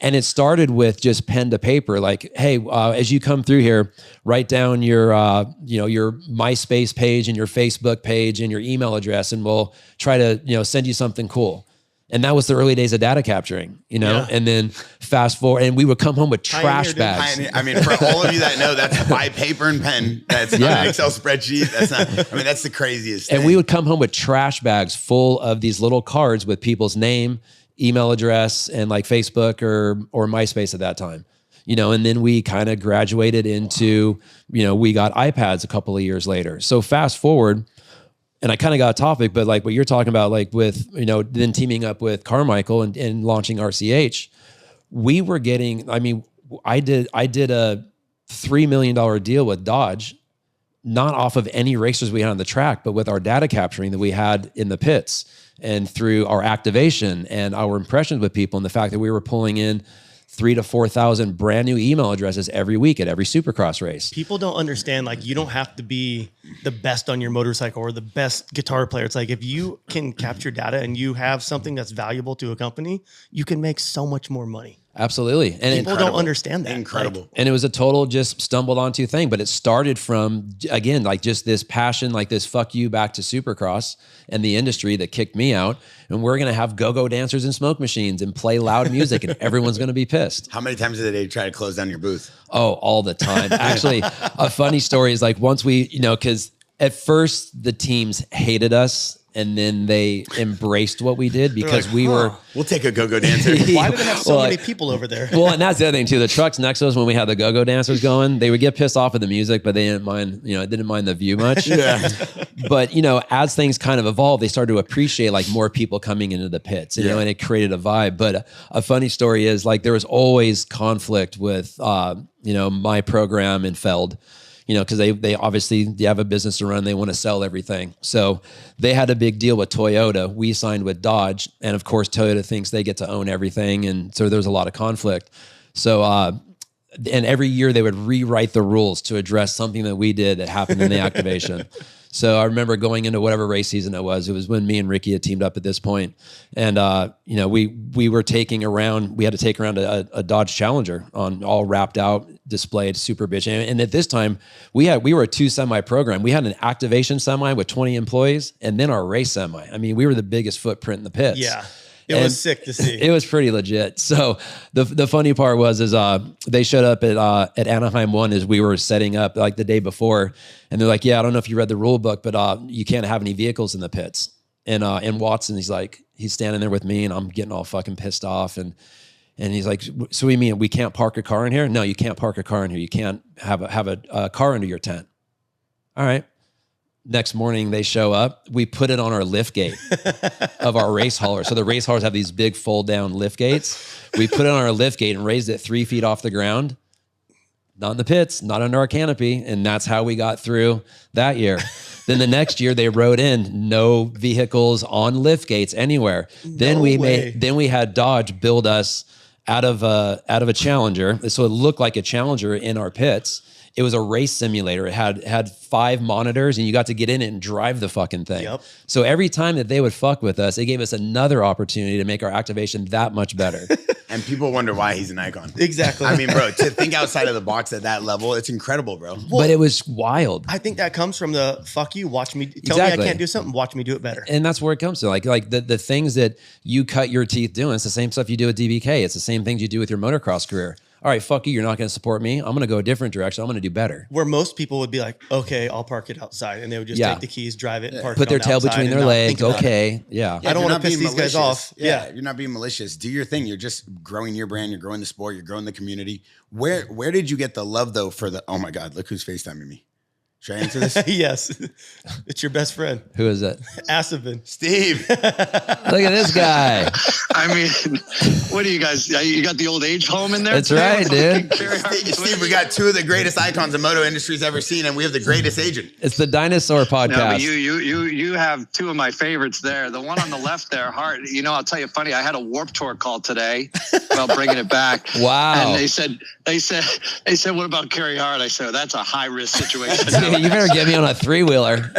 And it started with just pen to paper. Like, hey, as you come through here, write down your MySpace page and your Facebook page and your email address, and we'll try to, send you something cool. And that was the early days of data capturing, and then fast forward, and we would come home with trash bags. I mean, for all of you that know, that's by paper and pen. That's not an Excel spreadsheet. That's the craziest thing. And we would come home with trash bags full of these little cards with people's name, email address, and like Facebook or MySpace at that time. And then we kind of graduated into, we got iPads a couple of years later. So fast forward, and I kind of got a topic, but like what you're talking about, like with, then teaming up with Carmichael and launching RCH, we were getting, I did a $3 million deal with Dodge, not off of any racers we had on the track, but with our data capturing that we had in the pits and through our activation and our impressions with people, and the fact that we were pulling in 3,000 to 4,000 brand new email addresses every week at every Supercross race. People don't understand, like, you don't have to be the best on your motorcycle or the best guitar player. It's like, if you can capture data and you have something that's valuable to a company, you can make so much more money. Absolutely. And people don't understand that. Incredible. And it was a total just stumbled onto thing, but it started from, again, like just this passion, like this fuck you back to Supercross and the industry that kicked me out. And we're going to have go-go dancers and smoke machines and play loud music, and everyone's going to be pissed. How many times did they try to close down your booth? Oh, all the time. Actually, a funny story is like once we, because at first the teams hated us, and then they embraced what we did because like, we'll take a go-go dancer. Why do they have so many people over there? Well, and that's the other thing too. The trucks next to us, when we had the go-go dancers going, they would get pissed off at the music, but they didn't mind, didn't mind the view much. But, as things kind of evolved, they started to appreciate like more people coming into the pits, and it created a vibe. But a funny story is like, there was always conflict with, my program and Feld. Because they obviously have a business to run. They want to sell everything. So they had a big deal with Toyota. We signed with Dodge. And of course, Toyota thinks they get to own everything. And so there's a lot of conflict. So, and every year they would rewrite the rules to address something that we did that happened in the activation. So I remember going into whatever race season it was when me and Ricky had teamed up at this point. And, we were taking around, we had to take around a Dodge Challenger on all wrapped out, displayed, super bitch. And at this time we were a 2 semi program. We had an activation semi with 20 employees and then our race semi. We were the biggest footprint in the pits. Yeah. It was sick to see. It was pretty legit. So the funny part was they showed up at Anaheim 1 as we were setting up like the day before, and they're like, "Yeah, I don't know if you read the rule book, but you can't have any vehicles in the pits." And Watson, he's standing there with me, and I'm getting all fucking pissed off, and he's like, "So what do you mean we can't park a car in here? No, you can't park a car in here. You can't have a car under your tent." All right. next morning they show up. We put it on our lift gate of our race hauler. So the race haulers have these big fold down lift gates. We put it on our lift gate and raised it 3 feet off the ground. Not in the pits, not under our canopy. And that's how we got through that year. Then the next year they wrote in no vehicles on lift gates anywhere. Then we had Dodge build us out of a Challenger. So it looked like a Challenger in our pits. It was a race simulator. It had 5 monitors and you got to get in it and drive the fucking thing. Yep. So every time that they would fuck with us, it gave us another opportunity to make our activation that much better. And people wonder why he's an icon. Exactly. I mean, bro, to think outside of the box at that level, it's incredible, bro. Well, but it was wild. I think that comes from the fuck you, watch me, tell me I can't do something, watch me do it better. And that's where it comes to. Like the things that you cut your teeth doing, it's the same stuff you do at DBK. It's the same things you do with your motocross career. All right, fuck you, you're not going to support me. I'm going to go a different direction. I'm going to do better. Where most people would be like, okay, I'll park it outside. And they would just take the keys, drive it, and park Put it their tail between their legs. Okay. Yeah. I don't want to piss these guys off. Yeah. You're not being malicious. Do your thing. You're just growing your brand. You're growing the sport. You're growing the community. Where did you get the love, though, for the, oh, my God, look who's FaceTiming me. Should I answer this? Yes. It's your best friend. Who is it? Astephen. Steve. Look at this guy. I mean, what do you guys, you got the old age home in there? That's right, dude. Steve, we got 2 of the greatest icons the moto industry's ever seen, and we have the greatest agent. It's the Dinosaur Podcast. No, but you have 2 of my favorites there. The one on the left there, Hart, I'll tell you funny, I had a Warped Tour call today about bringing it back. Wow. And they said, what about Carey Hart? I said, that's a high risk situation. You better get me on a 3-wheeler.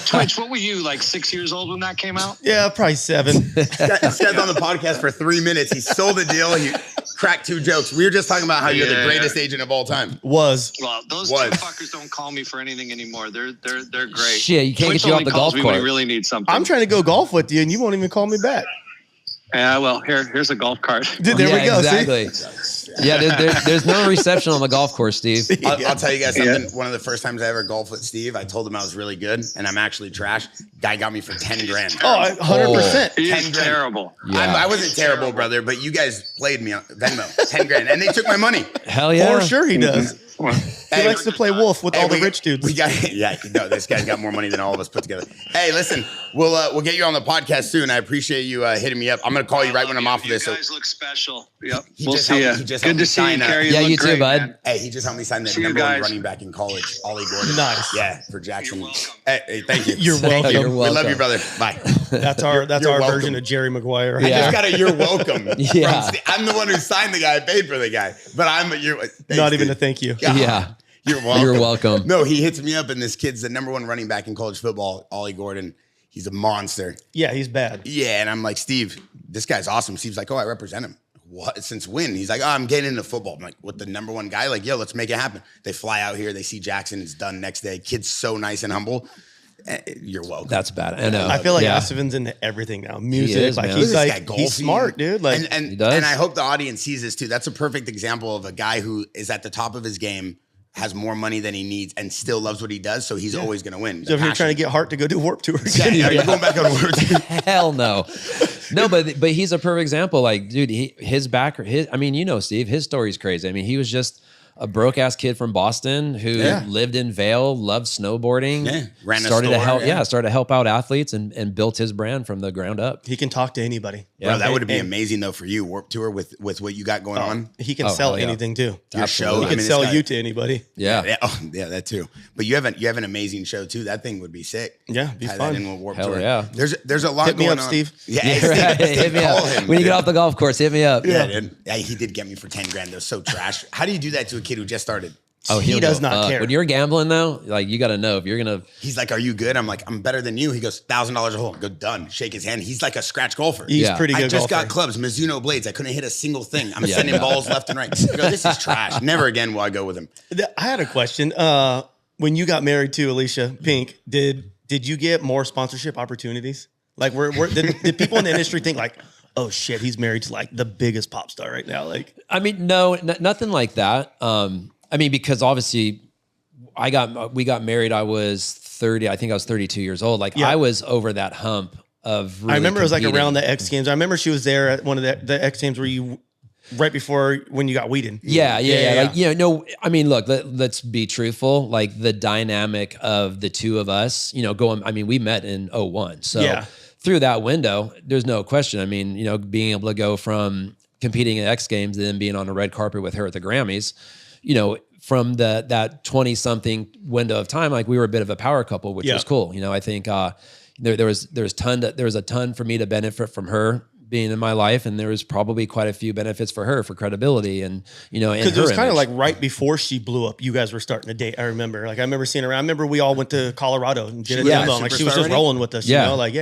Twitch, what were you, like 6 years old when that came out? Yeah, probably 7. This guy's on the podcast for 3 minutes. He sold the deal. He cracked 2 jokes. We were just talking about how you're the greatest agent of all time. Well, those 2 fuckers don't call me for anything anymore. They're great. Shit, you can't Twitch get you off the golf course. course. When we really need something. I'm trying to go golf with you, and you won't even call me back. Yeah, well, here's a golf cart. There we go. Exactly. Yeah, there's no reception on the golf course, Steve. I'll tell you guys something. Yeah. One of the first times I ever golfed with Steve, I told him I was really good, and I'm actually trash. Guy got me for 10 grand. Oh, 100%. 10 terrible. Yeah. I wasn't terrible, brother, but you guys played me on Venmo, 10 grand, and they took my money. Hell yeah. For sure he does. He likes to play wolf with all the rich dudes. This guy's got more money than all of us put together. Hey, listen, we'll get you on the podcast soon. I appreciate you hitting me up. I'm going to call you right when I'm off of this. You guys look special. Yep. We'll see you. Good to see you, Carey. Yeah, you too, bud. Man. Hey, he just helped me sign the number 1 running back in college, Ollie Gordon. Nice. Yeah, for Jaxxon. Hey, thank you. You're welcome. You're welcome. We love you, brother. Bye. That's our version of Jerry Maguire. I just got a you're welcome. Yeah. I'm the one who signed the guy. I paid for the guy. But not even a thank you. God. Yeah. You're welcome. You're welcome. No, he hits me up, and this kid's the number 1 running back in college football, Ollie Gordon. He's a monster. Yeah, he's bad. Yeah, and I'm like, Steve, this guy's awesome. Steve's like, oh, I represent him. What? Since when? He's like, oh, I'm getting into football. I'm like, what, the number 1 guy? Like, yo, let's make it happen. They fly out here. They see Jaxxon. It's done next day. Kid's so nice and humble. You're welcome. That's bad. I know. I feel like Astephen's into everything now. Music, he's smart, dude. Like, and I hope the audience sees this too. That's a perfect example of a guy who is at the top of his game, has more money than he needs, and still loves what he does, so he's always going to win. So if you're trying to get Hart to go do Warped Tour, are you going back on Warped Tour? Hell no. No, but he's a perfect example. Like, dude, Steve, his story's crazy. I mean, he was just a broke ass kid from Boston who lived in Vail, loved snowboarding, started to help out athletes and built his brand from the ground up. He can talk to anybody. Yeah, bro, that would be amazing though for you, Warped Tour with what you got going on. He can sell anything too. Your show, he can sell you to anybody. Yeah, that too. But you have an amazing show too. That thing would be sick. Yeah, be fun. That in with Warped Hell Tour. Yeah, there's a lot. Hit me going up, on. Steve. Yeah, hit me up when you get off the golf course. Hit me up. Yeah, dude. Yeah, he did get me for 10 grand. That was so trash. How do you do that to a kid who just started? Oh, he does not care. When you're gambling though, like you got to know if you're going to. He's like, are you good? I'm like, I'm better than you. He goes, $1,000 a hole. I go, done. Shake his hand. He's like a scratch golfer. He's pretty good. I just got clubs, Mizuno blades. I couldn't hit a single thing. I'm sending balls left and right. I go, this is trash. Never again will I go with him. I had a question. When you got married to Alicia Pink, did you get more sponsorship opportunities? Like, did people in the industry think like, oh shit, he's married to like the biggest pop star right now? Like, I mean, no, nothing like that. I mean, because obviously we got married. I was 30. I think I was 32 years old. Like I was over that hump of really I remember competing. It was like around the X Games. I remember she was there at one of the X Games where you right before when you got weeded. Yeah. Like, no, I mean, look, let's be truthful. Like the dynamic of the two of us, we met in 01. So through that window, there's no question. I mean, being able to go from competing at X Games and then being on a red carpet with her at the Grammys, from that 20 something window of time, like we were a bit of a power couple, which was cool. I think there was a ton for me to benefit from her being in my life, and there was probably quite a few benefits for her for credibility and because it was kind of like right before she blew up, you guys were starting to date. I remember seeing her. I remember we all went to Colorado and did a demo. Like she was just rolling with us. We go out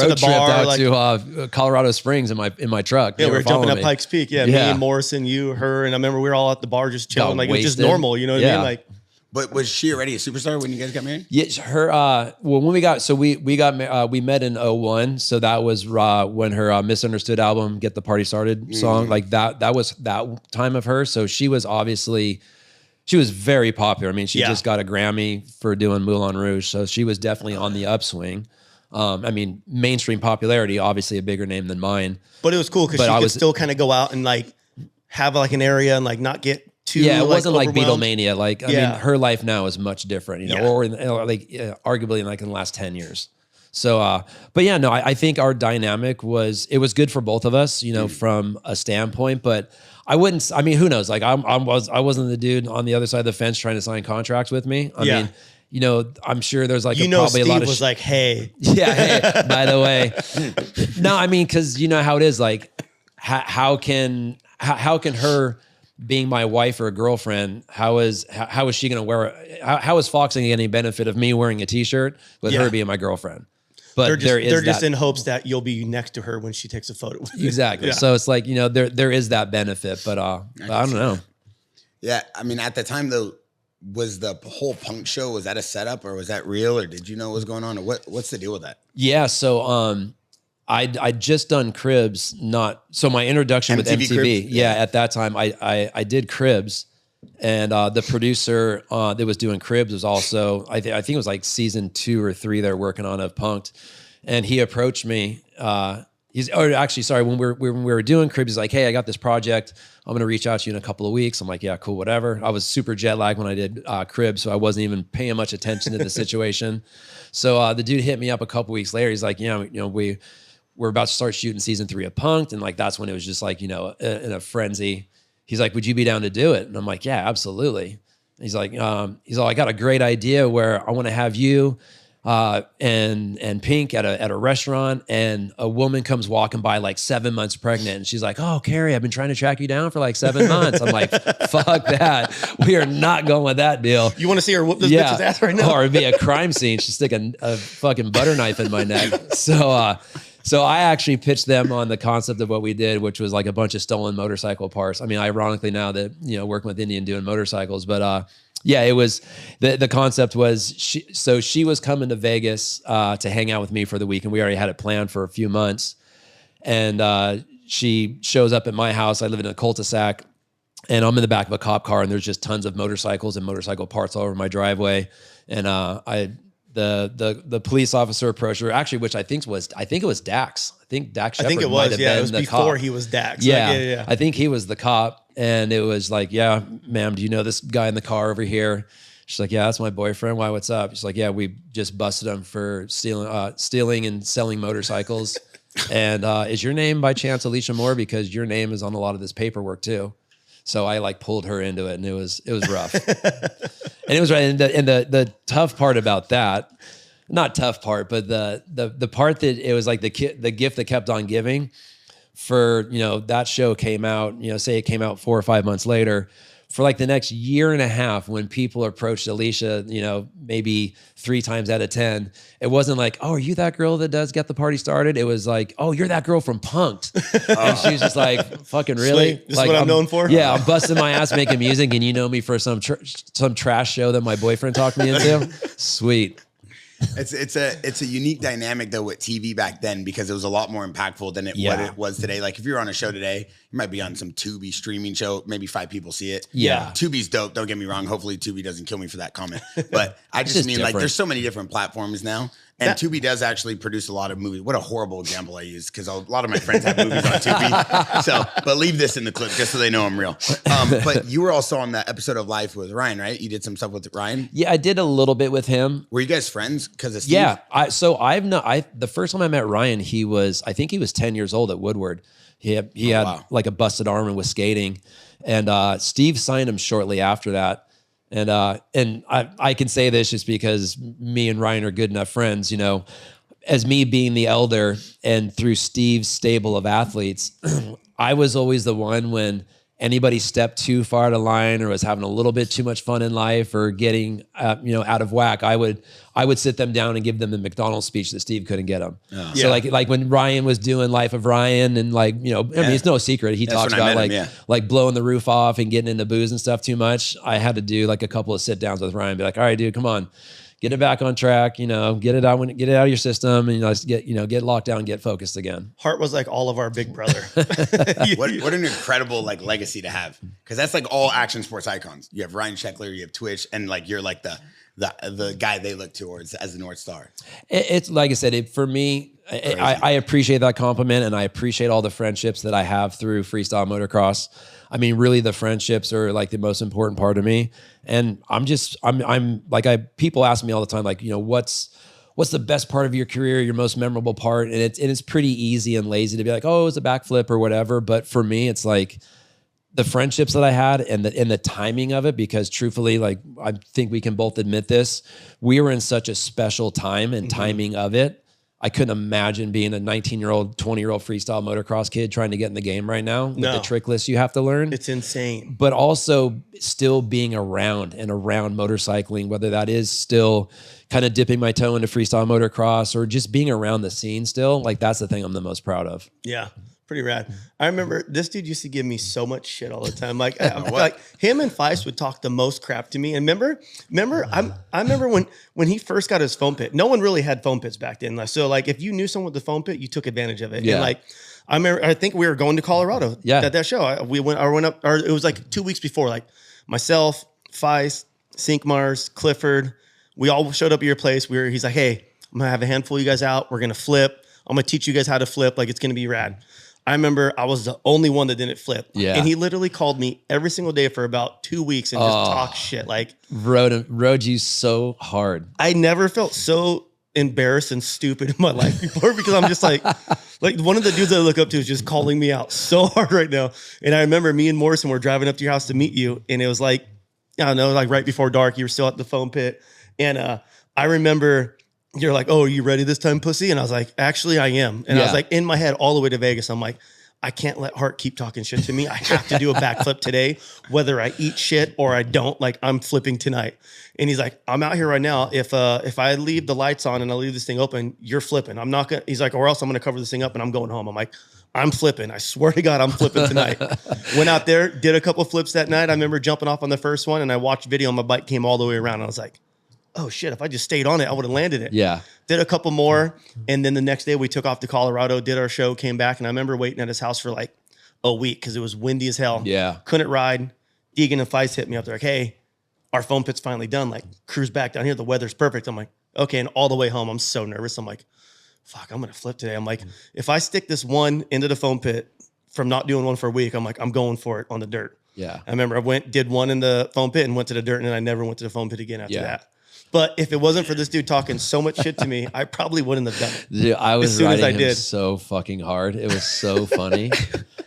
to the bar, out to Colorado Springs in my truck. Yeah, we were jumping up Pikes Peak. Me and Morrison, you, her, and I remember we were all at the bar just chilling. Like it was just normal. You know what I mean? Like. But was she already a superstar when you guys got married? Yeah, her. When we met in 01. So that was when her Misunderstood album, Get the Party Started song, like that was that time of her. So she was very popular. I mean, she just got a Grammy for doing Moulin Rouge. So she was definitely on the upswing. I mean, mainstream popularity, obviously a bigger name than mine. But it was cool because she could still kind of go out and like have like an area and like not get too, it wasn't like Beatlemania. Like, I mean, her life now is much different, or arguably in the last 10 years. So, I think our dynamic was good for both of us, from a standpoint, but who knows? Like I wasn't the dude on the other side of the fence trying to sign contracts with me. I mean, I'm sure there's like probably Steve a lot of was like, hey, by the way, no, I mean, cause you know how it is, like how can her being my wife or a girlfriend, how is she going to wear how is Fox getting any benefit of me wearing a t-shirt with her being my girlfriend? But they're just in hopes that you'll be next to her when she takes a photo. Exactly. So it's like, there is that benefit, but I don't know. Yeah. I mean, at the time though, was the whole punk show, was that a setup or was that real, or did you know what was going on, or what's the deal with that? Yeah. So, I'd just done Cribs, so my introduction with MTV. Cribs? Yeah, at that time I did Cribs, and the producer that was doing Cribs was also I think it was like season 2 or 3 they're working on of Punk'd, and he approached me. When we were doing Cribs, he's like, hey, I got this project. I'm gonna reach out to you in a couple of weeks. I'm like, yeah, cool, whatever. I was super jet lagged when I did Cribs, so I wasn't even paying much attention to the situation. So the dude hit me up a couple weeks later. He's like, we're about to start shooting season 3 of Punk'd. And like, that's when it was just like, in a frenzy. He's like, would you be down to do it? And I'm like, yeah, absolutely. He's like, I got a great idea where I want to have you and Pink at a restaurant, and a woman comes walking by like 7 months pregnant. And she's like, oh, Carey, I've been trying to track you down for like 7 months. I'm like, fuck that. We are not going with that deal. You want to see her whoop this bitch's ass right now? Or it'd be a crime scene. She's sticking a fucking butter knife in my neck. So I actually pitched them on the concept of what we did, which was like a bunch of stolen motorcycle parts. I mean, ironically now that, working with Indian doing motorcycles, but it was, the concept was, she was coming to Vegas to hang out with me for the week, and we already had it planned for a few months. And she shows up at my house. I live in a cul-de-sac, and I'm in the back of a cop car, and there's just tons of motorcycles and motorcycle parts all over my driveway. And the police officer approached her, actually, which I think it was Dax. I think Dax Shepard. I think it was, it was before cop. He was Dax. Yeah, I think he was the cop. And it was like, yeah, ma'am, do you know this guy in the car over here? She's like, yeah, that's my boyfriend. Why, what's up? She's like, yeah, we just busted him for stealing and selling motorcycles. And is your name by chance Alicia Moore? Because your name is on a lot of this paperwork too. So I like pulled her into it, and it was rough. And it was right. And the tough part about that, not tough part, but the part that it was like the gift that kept on giving. For, that show came out, say it came out 4 or 5 months later, for like the next year and a half, when people approached Alicia, maybe 3 times out of 10, it wasn't like, oh, are you that girl that does Get the Party Started? It was like, oh, you're that girl from Punk'd. And she was just like, fucking really? This like, is what I'm known for? Yeah, I'm busting my ass making music, and you know me for some trash show that my boyfriend talked me into? Sweet. It's a unique dynamic though with TV back then, because it was a lot more impactful than what it was today. Like if you're on a show today, you might be on some Tubi streaming show, maybe 5 people see it. Yeah. Tubi's dope, don't get me wrong. Hopefully Tubi doesn't kill me for that comment. But I just mean different. Like there's so many different platforms now And Tubi does actually produce a lot of movies. What a horrible example I use, because a lot of my friends have movies on Tubi. So, but leave this in the clip just so they know I'm real. But you were also on that episode of Life with Ryan, right? You did some stuff with Ryan? Yeah, I did a little bit with him. Were you guys friends because of Steve? Yeah. The first time I met Ryan, I think he was 10 years old at Woodward. He had like a busted arm and was skating. And Steve signed him shortly after that. And I can say this just because me and Ryan are good enough friends, you know, as me being the elder and through Steve's stable of athletes, I was always the one when anybody stepped too far to line or was having a little bit too much fun in life or getting, out of whack, I would sit them down and give them the McDonald's speech that Steve couldn't get them. Oh. So like when Ryan was doing Life of Ryan and I mean, it's no secret. He talks about like blowing the roof off and getting into booze and stuff too much. I had to do like a couple of sit downs with Ryan, be like, all right, dude, come on, get it back on track, get it out of your system and, get locked down, get focused again. Hart was like all of our big brother. What an incredible like legacy to have. Cause that's like all action sports icons. You have Ryan Sheckler, you have Twitch, and like, you're like the guy they look towards as the North Star. It's like I said, for me, I appreciate that compliment, and I appreciate all the friendships that I have through freestyle motocross. I mean, really, the friendships are like the most important part of me. And I'm like, people ask me all the time, like, what's the best part of your career, your most memorable part? And it's pretty easy and lazy to be like, oh, it was a backflip or whatever. But for me, it's like the friendships that I had and the timing of it, because truthfully, like, I think we can both admit this, we were in such a special time and timing of it. I couldn't imagine being a 19-year-old, 20-year-old freestyle motocross kid trying to get in the game right now with the trick list you have to learn. It's insane. But also still being around motorcycling, whether that is still kind of dipping my toe into freestyle motocross or just being around the scene still, like that's the thing I'm the most proud of. Yeah. Pretty rad. I remember this dude used to give me so much shit all the time. Like, like him and Feist would talk the most crap to me. And remember, I remember when he first got his foam pit. No one really had foam pits back then. So like, if you knew someone with the foam pit, you took advantage of it. Yeah. And like, I think we were going to Colorado. Yeah. At that show, I went up. Or it was like 2 weeks before. Like myself, Feist, Sinkmars, Clifford, we all showed up at your place. He's like, hey, I'm gonna have a handful of you guys out. We're gonna flip. I'm gonna teach you guys how to flip. Like, it's gonna be rad. I remember I was the only one that didn't flip. Yeah. And he literally called me every single day for about 2 weeks and just talk shit. Like, rode you so hard. I never felt so embarrassed and stupid in my life before, because I'm just like one of the dudes I look up to is just calling me out so hard right now. And I remember me and Morrison were driving up to your house to meet you. And it was like, I don't know, like right before dark, you were still at the foam pit. And I remember you're like, oh, are you ready this time, pussy? And I was like, actually, I am. And I was like, in my head, all the way to Vegas, I'm like, I can't let Hart keep talking shit to me. I have to do a backflip today, whether I eat shit or I don't. Like, I'm flipping tonight. And he's like, I'm out here right now. If I leave the lights on and I leave this thing open, you're flipping. I'm not gonna. He's like, or else I'm gonna cover this thing up and I'm going home. I'm like, I'm flipping. I swear to God, I'm flipping tonight. Went out there, did a couple flips that night. I remember jumping off on the first one, and I watched video, and my bike came all the way around. And I was like, oh shit, if I just stayed on it, I would have landed it. Yeah. Did a couple more. And then the next day we took off to Colorado, did our show, came back. And I remember waiting at his house for like a week because it was windy as hell. Yeah. Couldn't ride. Deegan and Feist hit me up. They're like, hey, our foam pit's finally done. Like, cruise back down here. The weather's perfect. I'm like, okay. And all the way home, I'm so nervous. I'm like, fuck, I'm going to flip today. I'm like, if I stick this one into the foam pit from not doing one for a week, I'm like, I'm going for it on the dirt. Yeah. I remember did one in the foam pit and went to the dirt, and then I never went to the foam pit again after that. But if it wasn't for this dude talking so much shit to me, I probably wouldn't have done it. Dude, I was riding him so fucking hard. It was so funny.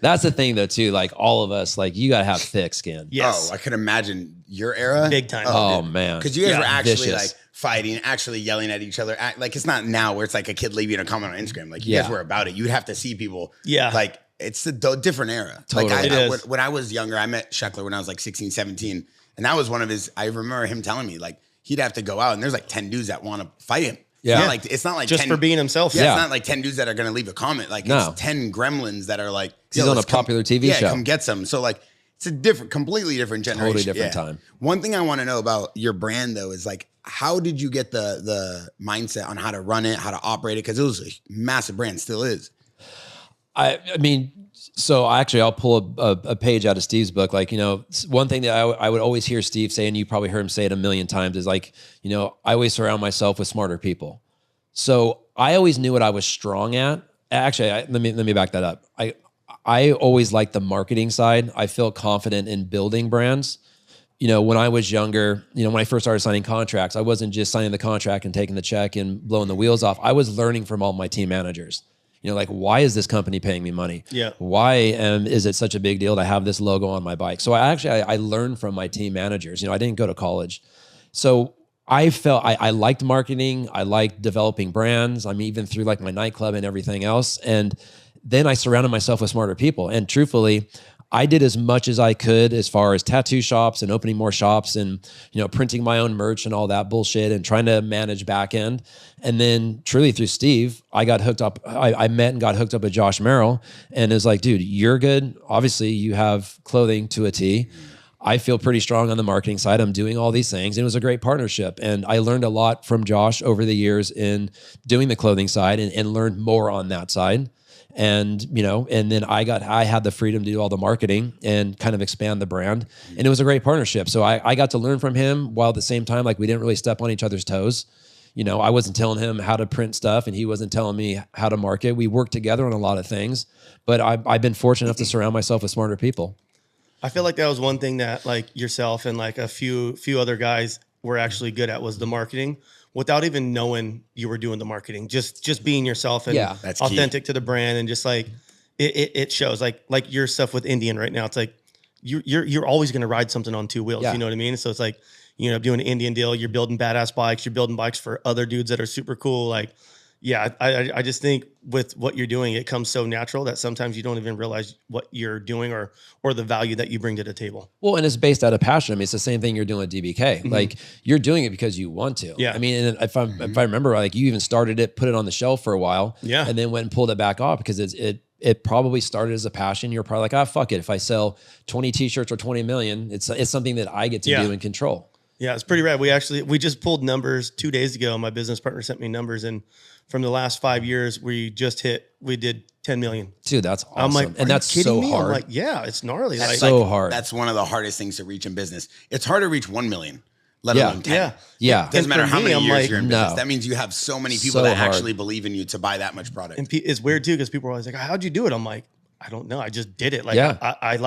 That's the thing, though, too. Like, all of us, like, you got to have thick skin. Yes. Oh, I could imagine your era. Big time. Oh man. Because you guys were actually, like, fighting, actually yelling at each other. Like, it's not now where it's like a kid leaving a comment on Instagram. Like, you guys were about it. You'd have to see people. Yeah. Like, it's a different era. Totally. Like, when I was younger, I met Sheckler when I was like 16, 17. And that was one of his, I remember him telling me, like, he'd have to go out and there's like 10 dudes that want to fight him. Yeah. It's not like just 10, for being himself. Yeah. It's not like 10 dudes that are going to leave a comment. Like, it's 10 gremlins that are like, he's on a popular TV show. Yeah, come get some. So like, it's a completely different generation. Totally different time. One thing I want to know about your brand though is like, how did you get the mindset on how to run it, how to operate it? Because it was a massive brand, still is. I mean, so I'll pull a page out of Steve's book. Like, one thing that I would always hear Steve say, and you probably heard him say it a million times, is like, I always surround myself with smarter people. So I always knew what I was strong at. Actually, let me back that up. I always liked the marketing side. I feel confident in building brands. When I was younger, when I first started signing contracts, I wasn't just signing the contract and taking the check and blowing the wheels off. I was learning from all my team managers. Like, why is this company paying me money? Yeah. Why is it such a big deal to have this logo on my bike? So I learned from my team managers. I didn't go to college. So I felt I liked marketing. I liked developing brands. Even through like my nightclub and everything else. And then I surrounded myself with smarter people. And truthfully, I did as much as I could as far as tattoo shops and opening more shops and, printing my own merch and all that bullshit and trying to manage back end. And then truly through Steve, I got hooked up. I met and got hooked up with Josh Merrill, and is like, dude, you're good. Obviously you have clothing to a T. I feel pretty strong on the marketing side. I'm doing all these things. And it was a great partnership. And I learned a lot from Josh over the years in doing the clothing side and learned more on that side. And, and then I had the freedom to do all the marketing and kind of expand the brand. And it was a great partnership. So I got to learn from him while at the same time, like, we didn't really step on each other's toes. I wasn't telling him how to print stuff and he wasn't telling me how to market. We worked together on a lot of things, but I've been fortunate enough to surround myself with smarter people. I feel like that was one thing that like yourself and like a few other guys were actually good at, was the marketing. Without even knowing you were doing the marketing, just being yourself and that's authentic key to the brand, and just like it shows. Like your stuff with Indian right now, it's like you're always going to ride something on two wheels. You know what I mean? So it's like, doing an Indian deal, you're building badass bikes, you're building bikes for other dudes that are super cool. Like, I just think with what you're doing, it comes so natural that sometimes you don't even realize what you're doing or the value that you bring to the table. Well, and it's based out of passion. It's the same thing you're doing with DBK. Mm-hmm. Like, you're doing it because you want to. Yeah. And if I remember, like, you even started it, put it on the shelf for a while, and then went and pulled it back off because it probably started as a passion. You're probably like, fuck it. If I sell 20 t-shirts or 20 million, it's something that I get to do and control. Yeah, it's pretty rad. We just pulled numbers 2 days ago. My business partner sent me numbers, and from the last 5 years, we did 10 million. Dude, that's awesome. I'm like, and that's so hard. I'm like, yeah, it's gnarly. That's so hard. That's one of the hardest things to reach in business. It's hard to reach 1 million, let alone 10. Yeah. It doesn't matter how many years you're in business. No. That means you have so many people that actually believe in you to buy that much product. And it's weird too, because people are always like, how'd you do it? I'm like, I don't know. I just did it. Like, I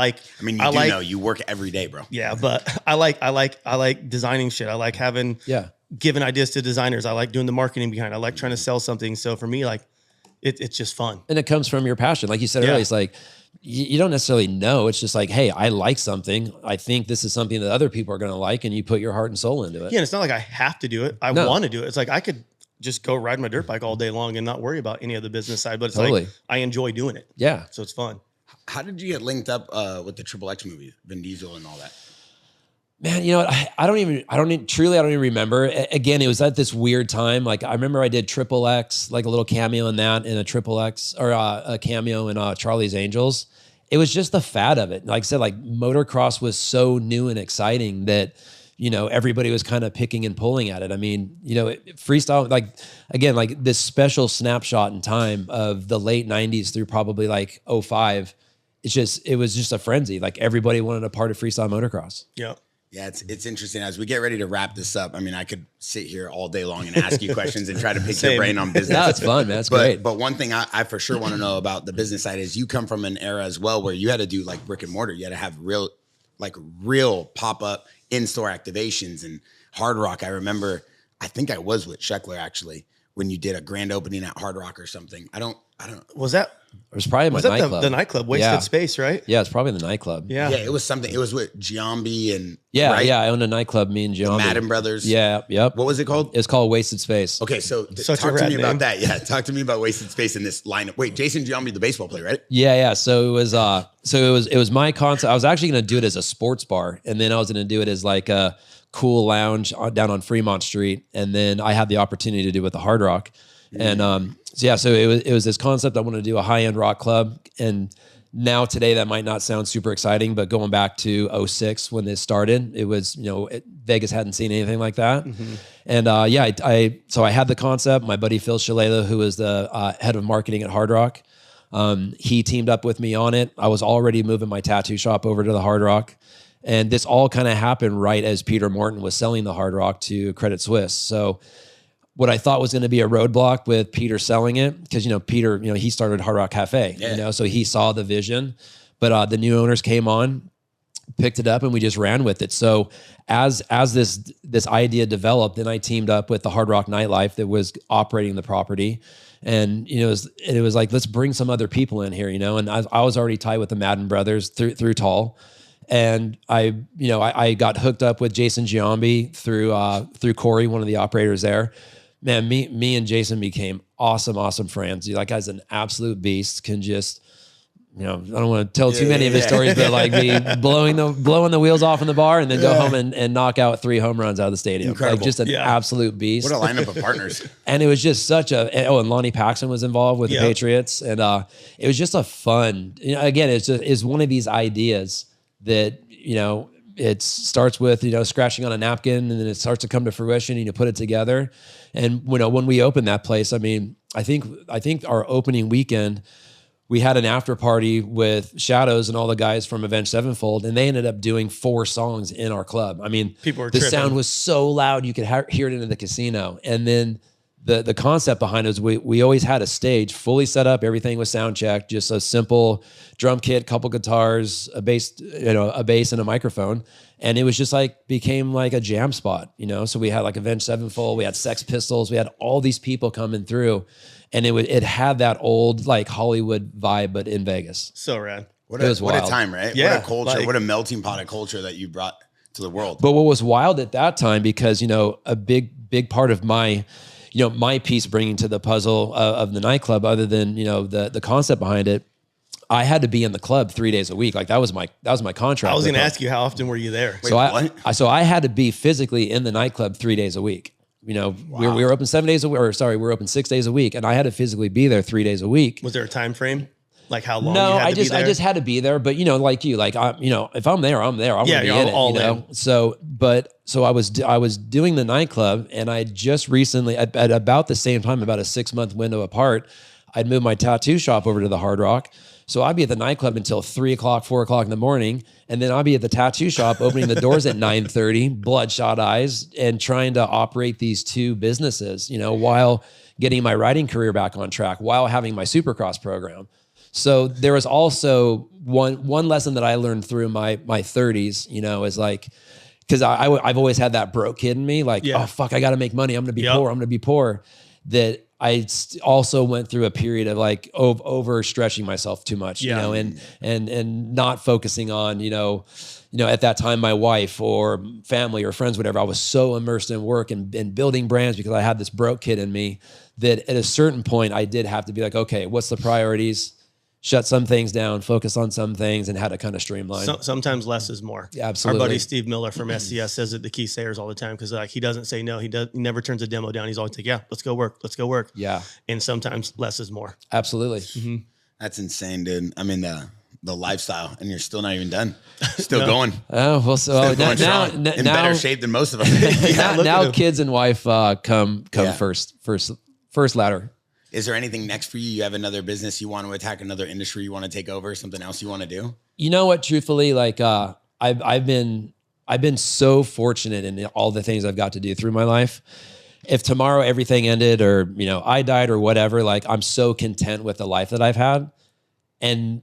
know you work every day, bro. Yeah, but I like designing shit. I like having giving ideas to designers. I like doing the marketing behind it. I like trying to sell something. So for me, like, it's just fun. And it comes from your passion. Like you said earlier, it's like, you don't necessarily know. It's just like, hey, I like something. I think this is something that other people are going to like, and you put your heart and soul into it. Yeah, and it's not like I have to do it. I want to do it. It's like I could just go ride my dirt bike all day long and not worry about any of the business side. But it's like, I enjoy doing it. Yeah. So it's fun. How did you get linked up with the Triple X movie, Vin Diesel and all that? Man, you know what? I don't even remember. Again, it was at this weird time. Like, I remember I did Triple X, like a little cameo in that, and a Triple X or a cameo in Charlie's Angels. It was just the fad of it. Like I said, like, motocross was so new and exciting that, everybody was kind of picking and pulling at it. I mean, freestyle, like, again, like this special snapshot in time of the late 90s through probably like 2005. It was just a frenzy. Like, everybody wanted a part of freestyle motocross. Yeah. Yeah, it's interesting. As we get ready to wrap this up, I mean, I could sit here all day long and ask you questions and try to pick your brain on business. No, it's fun, man. It's great. But one thing I for sure want to know about the business side is you come from an era as well where you had to do like brick and mortar. You had to have real pop-up in-store activations and Hard Rock. I remember, I think I was with Sheckler actually when you did a grand opening at Hard Rock or something. I don't. Was that? It was probably my nightclub. The nightclub, Wasted Space, right? Yeah, it's probably the nightclub. Yeah, it was something. It was with Giambi and right? I owned a nightclub. Me and Giambi, the Madden Brothers. Yeah, yep. What was it called? It's called Wasted Space. Okay, so talk to me about that. Yeah, talk to me about Wasted Space in this lineup. Wait, Jason Giambi, the baseball player, right? Yeah. So it was my concept. I was actually going to do it as a sports bar, and then I was going to do it as like a cool lounge down on Fremont Street, and then I had the opportunity to do it with the Hard Rock. And so it was this concept. I wanted to do a high-end rock club. And now today that might not sound super exciting, but going back to 2006 when this started, it was, Vegas hadn't seen anything like that. Mm-hmm. And so I had the concept. My buddy Phil Shalala, who was the head of marketing at Hard Rock, he teamed up with me on it. I was already moving my tattoo shop over to the Hard Rock. And this all kind of happened right as Peter Morton was selling the Hard Rock to Credit Suisse. So what I thought was going to be a roadblock with Peter selling it, because, Peter, he started Hard Rock Cafe, so he saw the vision, but the new owners came on, picked it up, and we just ran with it. So as this idea developed, then I teamed up with the Hard Rock Nightlife that was operating the property. And, it was like, let's bring some other people in here, and I was already tied with the Madden brothers through Tall. And I got hooked up with Jason Giambi through Corey, one of the operators there. Man, me and Jason became awesome friends. That guy's an absolute beast. Can just, I don't want to tell too many of his stories, but like be blowing the wheels off in the bar and then go home and knock out 3 home runs out of the stadium. Incredible. Like just an absolute beast. What a lineup of partners. And it was just such and Lonnie Paxson was involved with the Patriots. And it was just a fun, again, it's one of these ideas that, it starts with, scratching on a napkin, and then it starts to come to fruition, and you put it together. And, when we opened that place, I mean, I think our opening weekend, we had an after party with Shadows and all the guys from Avenged Sevenfold, and they ended up doing 4 songs in our club. I mean, people were the tripping. Sound was so loud, you could hear it in the casino. And then the concept behind it was we always had a stage fully set up. Everything was sound checked, just a simple drum kit, couple guitars, a bass and a microphone. And it was just became like a jam spot, So we had like Avenged Sevenfold, we had Sex Pistols, we had all these people coming through, and it had that old like Hollywood vibe, but in Vegas. So rad. What a time, right? Yeah, what a culture, what a melting pot of culture that you brought to the world. But what was wild at that time, because, a big part of my piece bringing to the puzzle of the nightclub, other than, the concept behind it, I had to be in the club 3 days a week. Like that was my contract. I was going to ask you, how often were you there? Wait, I had to be physically in the nightclub 3 days a week. We were open 7 days a week, we were open 6 days a week, and I had to physically be there 3 days a week. Was there a time frame? Like how long? No, you had to be there? I just had to be there. But if I'm there, I'm there. I want to be in it. All in. So I was doing the nightclub, and I just recently, at about the same time, about a 6-month window apart, I'd moved my tattoo shop over to the Hard Rock. So I'd be at the nightclub until 3 o'clock, 4 o'clock in the morning. And then I'd be at the tattoo shop opening the doors at 9:30, bloodshot eyes, and trying to operate these 2 businesses, while getting my riding career back on track, while having my Supercross program. So there was also one lesson that I learned through my 30s, is like, because I've always had that broke kid in me, like, oh, fuck, I got to make money. I'm going to be poor. I'm going to be poor. That I also went through a period of like overstretching myself too much, and not focusing on, at that time, my wife or family or friends, whatever. I was so immersed in work and building brands because I had this broke kid in me that at a certain point I did have to be like, okay, what's the priorities? Shut some things down, focus on some things, and how to kind of streamline. Sometimes less is more. Yeah, absolutely. Our buddy Steve Miller from SCS says it, the key sayers all the time, because like he doesn't say no. He never turns a demo down. He's always like, yeah, let's go work. Yeah. And sometimes less is more. Absolutely. Mm-hmm. That's insane, dude. I mean, the lifestyle, and you're still not even done. Still going. Oh, well, so now in better shape than most of us. now kids and wife come first ladder. Is there anything next for you? You have another business you want to attack, another industry you want to take over, something else you want to do? You know what? Truthfully, like I've been so fortunate in all the things I've got to do through my life. If tomorrow everything ended, or I died or whatever, like I'm so content with the life that I've had, and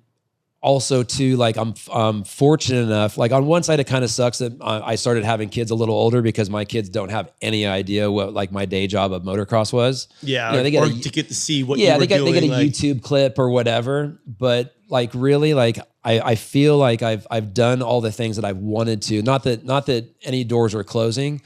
also too, like I'm fortunate enough. Like on one side, it kind of sucks that I started having kids a little older, because my kids don't have any idea what like my day job of motocross was. Yeah, they get to get to see what. Yeah, they get a YouTube clip or whatever. But like really, like I feel like I've done all the things that I've wanted to. Not that any doors are closing,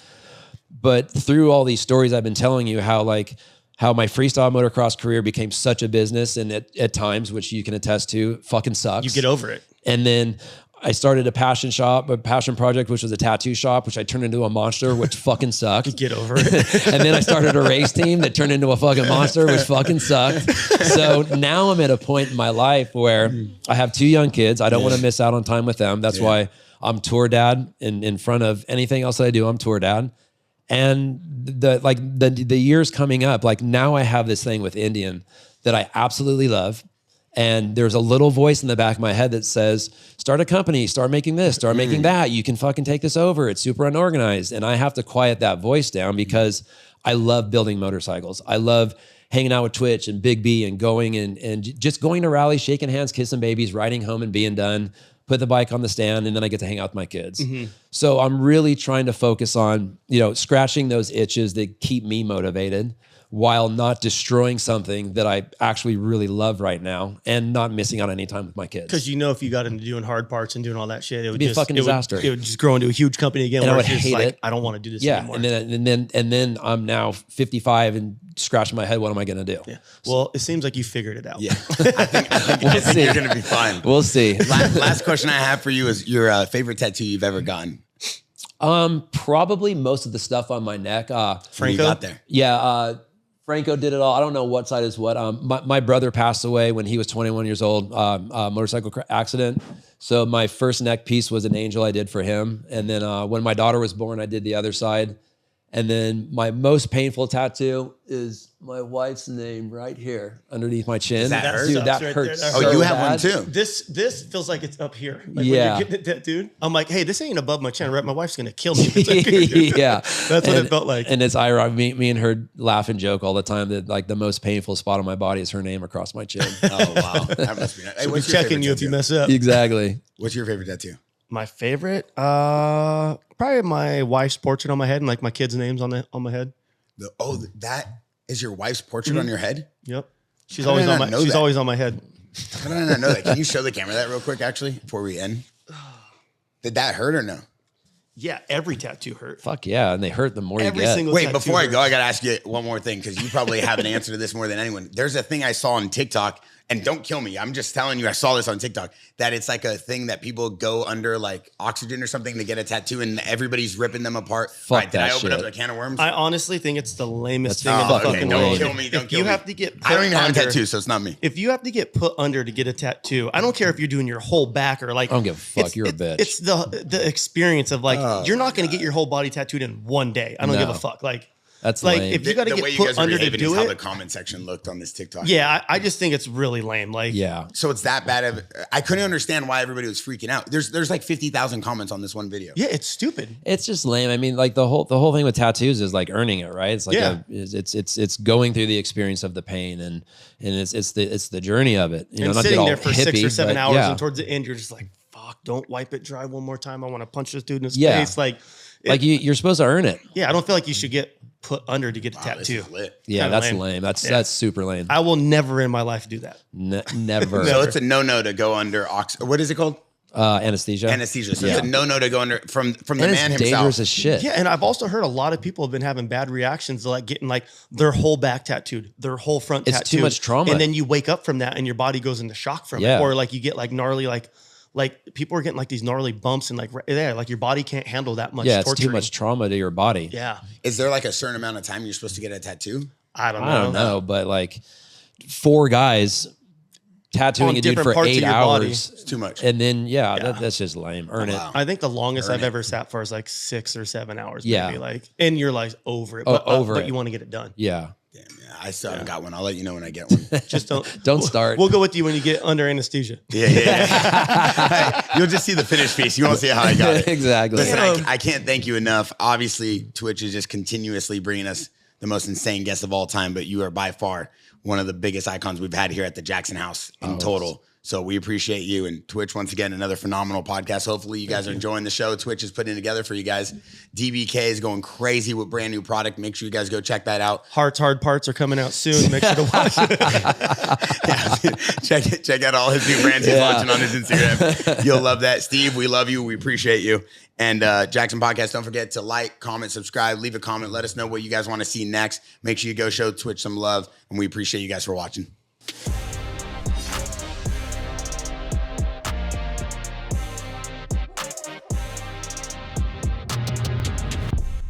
but through all these stories I've been telling you, how my freestyle motocross career became such a business, and at times, which you can attest to, fucking sucks. You get over it. And then I started a passion project, which was a tattoo shop, which I turned into a monster, which fucking sucked. Get over it. And then I started a race team that turned into a fucking monster, which fucking sucked. So now I'm at a point in my life where I have 2 young kids. I don't want to miss out on time with them. That's why I'm tour dad. In front of anything else that I do, I'm tour dad. And the years coming up, like now I have this thing with Indian that I absolutely love. And there's a little voice in the back of my head that says, start a company, start making this, start making that. You can fucking take this over. It's super unorganized. And I have to quiet that voice down because I love building motorcycles. I love hanging out with Twitch and Big B and going and just going to rallies, shaking hands, kissing babies, riding home and being done, put the bike on the stand, and then I get to hang out with my kids. So I'm really trying to focus on, scratching those itches that keep me motivated while not destroying something that I actually really love right now and not missing out on any time with my kids. Because if you got into doing hard parts and doing all that shit, it would be a fucking disaster. It would just grow into a huge company again. And where I would it's just hate like, it. I don't want to do this anymore. And then I'm now 55 and scratching my head. What am I going to do? Yeah. Well, it seems like you figured it out. Yeah. I think you're going to be fine. We'll see. Last question I have for you is your favorite tattoo you've ever gotten. Probably most of the stuff on my neck. Franco got there. Yeah. Franco did it all. I don't know what side is what. My brother passed away when he was 21 years old, motorcycle accident. So my first neck piece was an angel I did for him. And then when my daughter was born, I did the other side. And then my most painful tattoo is my wife's name right here underneath my chin. Does that hurt? Dude, that right hurts. there. So You have bad. one too. This feels like it's up here. Like Yeah. when you're getting it, dude. I'm like, hey, this ain't above my chin, right? My wife's gonna kill me. If it's up here. Yeah. That's what it felt like. And it's ironic. Me and her laugh and joke all the time that like the most painful spot on my body is her name across my chin. Oh, wow. That must be nice. Hey, We're what's your checking favorite you if you tattoo? mess up. Exactly. What's your favorite tattoo? My favorite, probably my wife's portrait on my head and like my kids' names on my head. That is your wife's portrait on your head? Yep. She's How always did I on not my. know She's that? always on my head. How did I not know that? Can you show the camera that real quick, actually, before we end? Did that hurt or no? Yeah, every tattoo hurt. Fuck yeah. And they hurt the more you Every get. single Wait, tattoo before I hurts. go, I got to ask you one more thing because you probably have an answer to this more than anyone. There's a thing I saw on TikTok, and don't kill me. I'm just telling you, I saw this on TikTok, that it's like a thing that people go under like oxygen or something to get a tattoo, and everybody's ripping them apart. Fuck Did I that open shit. up a can of worms? I honestly think it's the lamest That's thing in the fucking fucking lame. world. Don't kill me. Don't If kill you me. have to get, I don't even have a under- tattoo, so it's not me. If you have to get put under to get a tattoo, I don't care if you're doing your whole back or like. I don't give a fuck. You're a bitch. It's the experience of like you're not going to get your whole body tattooed in one day. I don't give a No. fuck. Like That's like lame. if you got to The way get you guys put are under to behaving is do how the it. comment section looked on this TikTok. Yeah, I just think it's really lame. Like Yeah. So it's that bad of. I couldn't understand why everybody was freaking out. There's like 50,000 comments on this one video. yeah, it's stupid. It's just lame. I mean, like the whole thing with tattoos is like earning it, right? It's like Yeah. it's going through the experience of the pain and it's the journey of it. You know, And not to get sitting all there for 6 or hippie, 7 but hours, yeah. and towards the end, you're just like, "Fuck! Don't wipe it dry one more time. I want to punch this dude in his Yeah. face." Like you're supposed to earn it. yeah, I don't feel like you should get put under to get a Wow, this tattoo. is lit. Yeah, Kinda that's lame. lame. That's super lame. I will never in my life do that. Never. So it's a no to go under what is it called? Anesthesia. Anesthesia. So Yeah. it's a no to go under from the And man it's himself. dangerous as shit. Yeah, and I've also heard a lot of people have been having bad reactions to like getting like their whole back tattooed, their whole front It's tattooed. too much trauma. And then you wake up from that and your body goes into shock from Yeah. it. Or like you get like gnarly like people are getting like these gnarly bumps and like your body can't handle that much Yeah, it's torturing. too much trauma to your body. Yeah. Is there like a certain amount of time you're supposed to get a tattoo? I don't know. I don't know, but like 4 guys tattooing On a dude different for parts of 8 your body. hours. It's too much. And then, that's just lame. Earn Wow. it. I think the longest Earn I've it. ever sat for is like 6 or 7 hours. Yeah. Maybe like, and you're like over it, Oh, but, over but it. you want to get it done. Yeah. Damn, yeah, I still haven't got one. I'll let you know when I get one. Just don't. Don't start. We'll go with you when you get under anesthesia. Yeah. You'll just see the finished piece. You won't see how I got it. Exactly. Listen, I can't thank you enough. Obviously, Twitch is just continuously bringing us the most insane guests of all time, but you are by far one of the biggest icons we've had here at the Jaxxon house in total. So we appreciate you. And Twitch, once again, another phenomenal podcast. Hopefully you guys are enjoying the show Twitch is putting together for you guys. DBK is going crazy with brand new product. Make sure you guys go check that out. Heart's Hard Parts are coming out soon. Make sure to watch it. Yeah, check out all his new brands he's launching on his Instagram. You'll love that. Steve, we love you. We appreciate you. And Jaxxon Podcast, don't forget to like, comment, subscribe, leave a comment. Let us know what you guys want to see next. Make sure you go show Twitch some love. And we appreciate you guys for watching.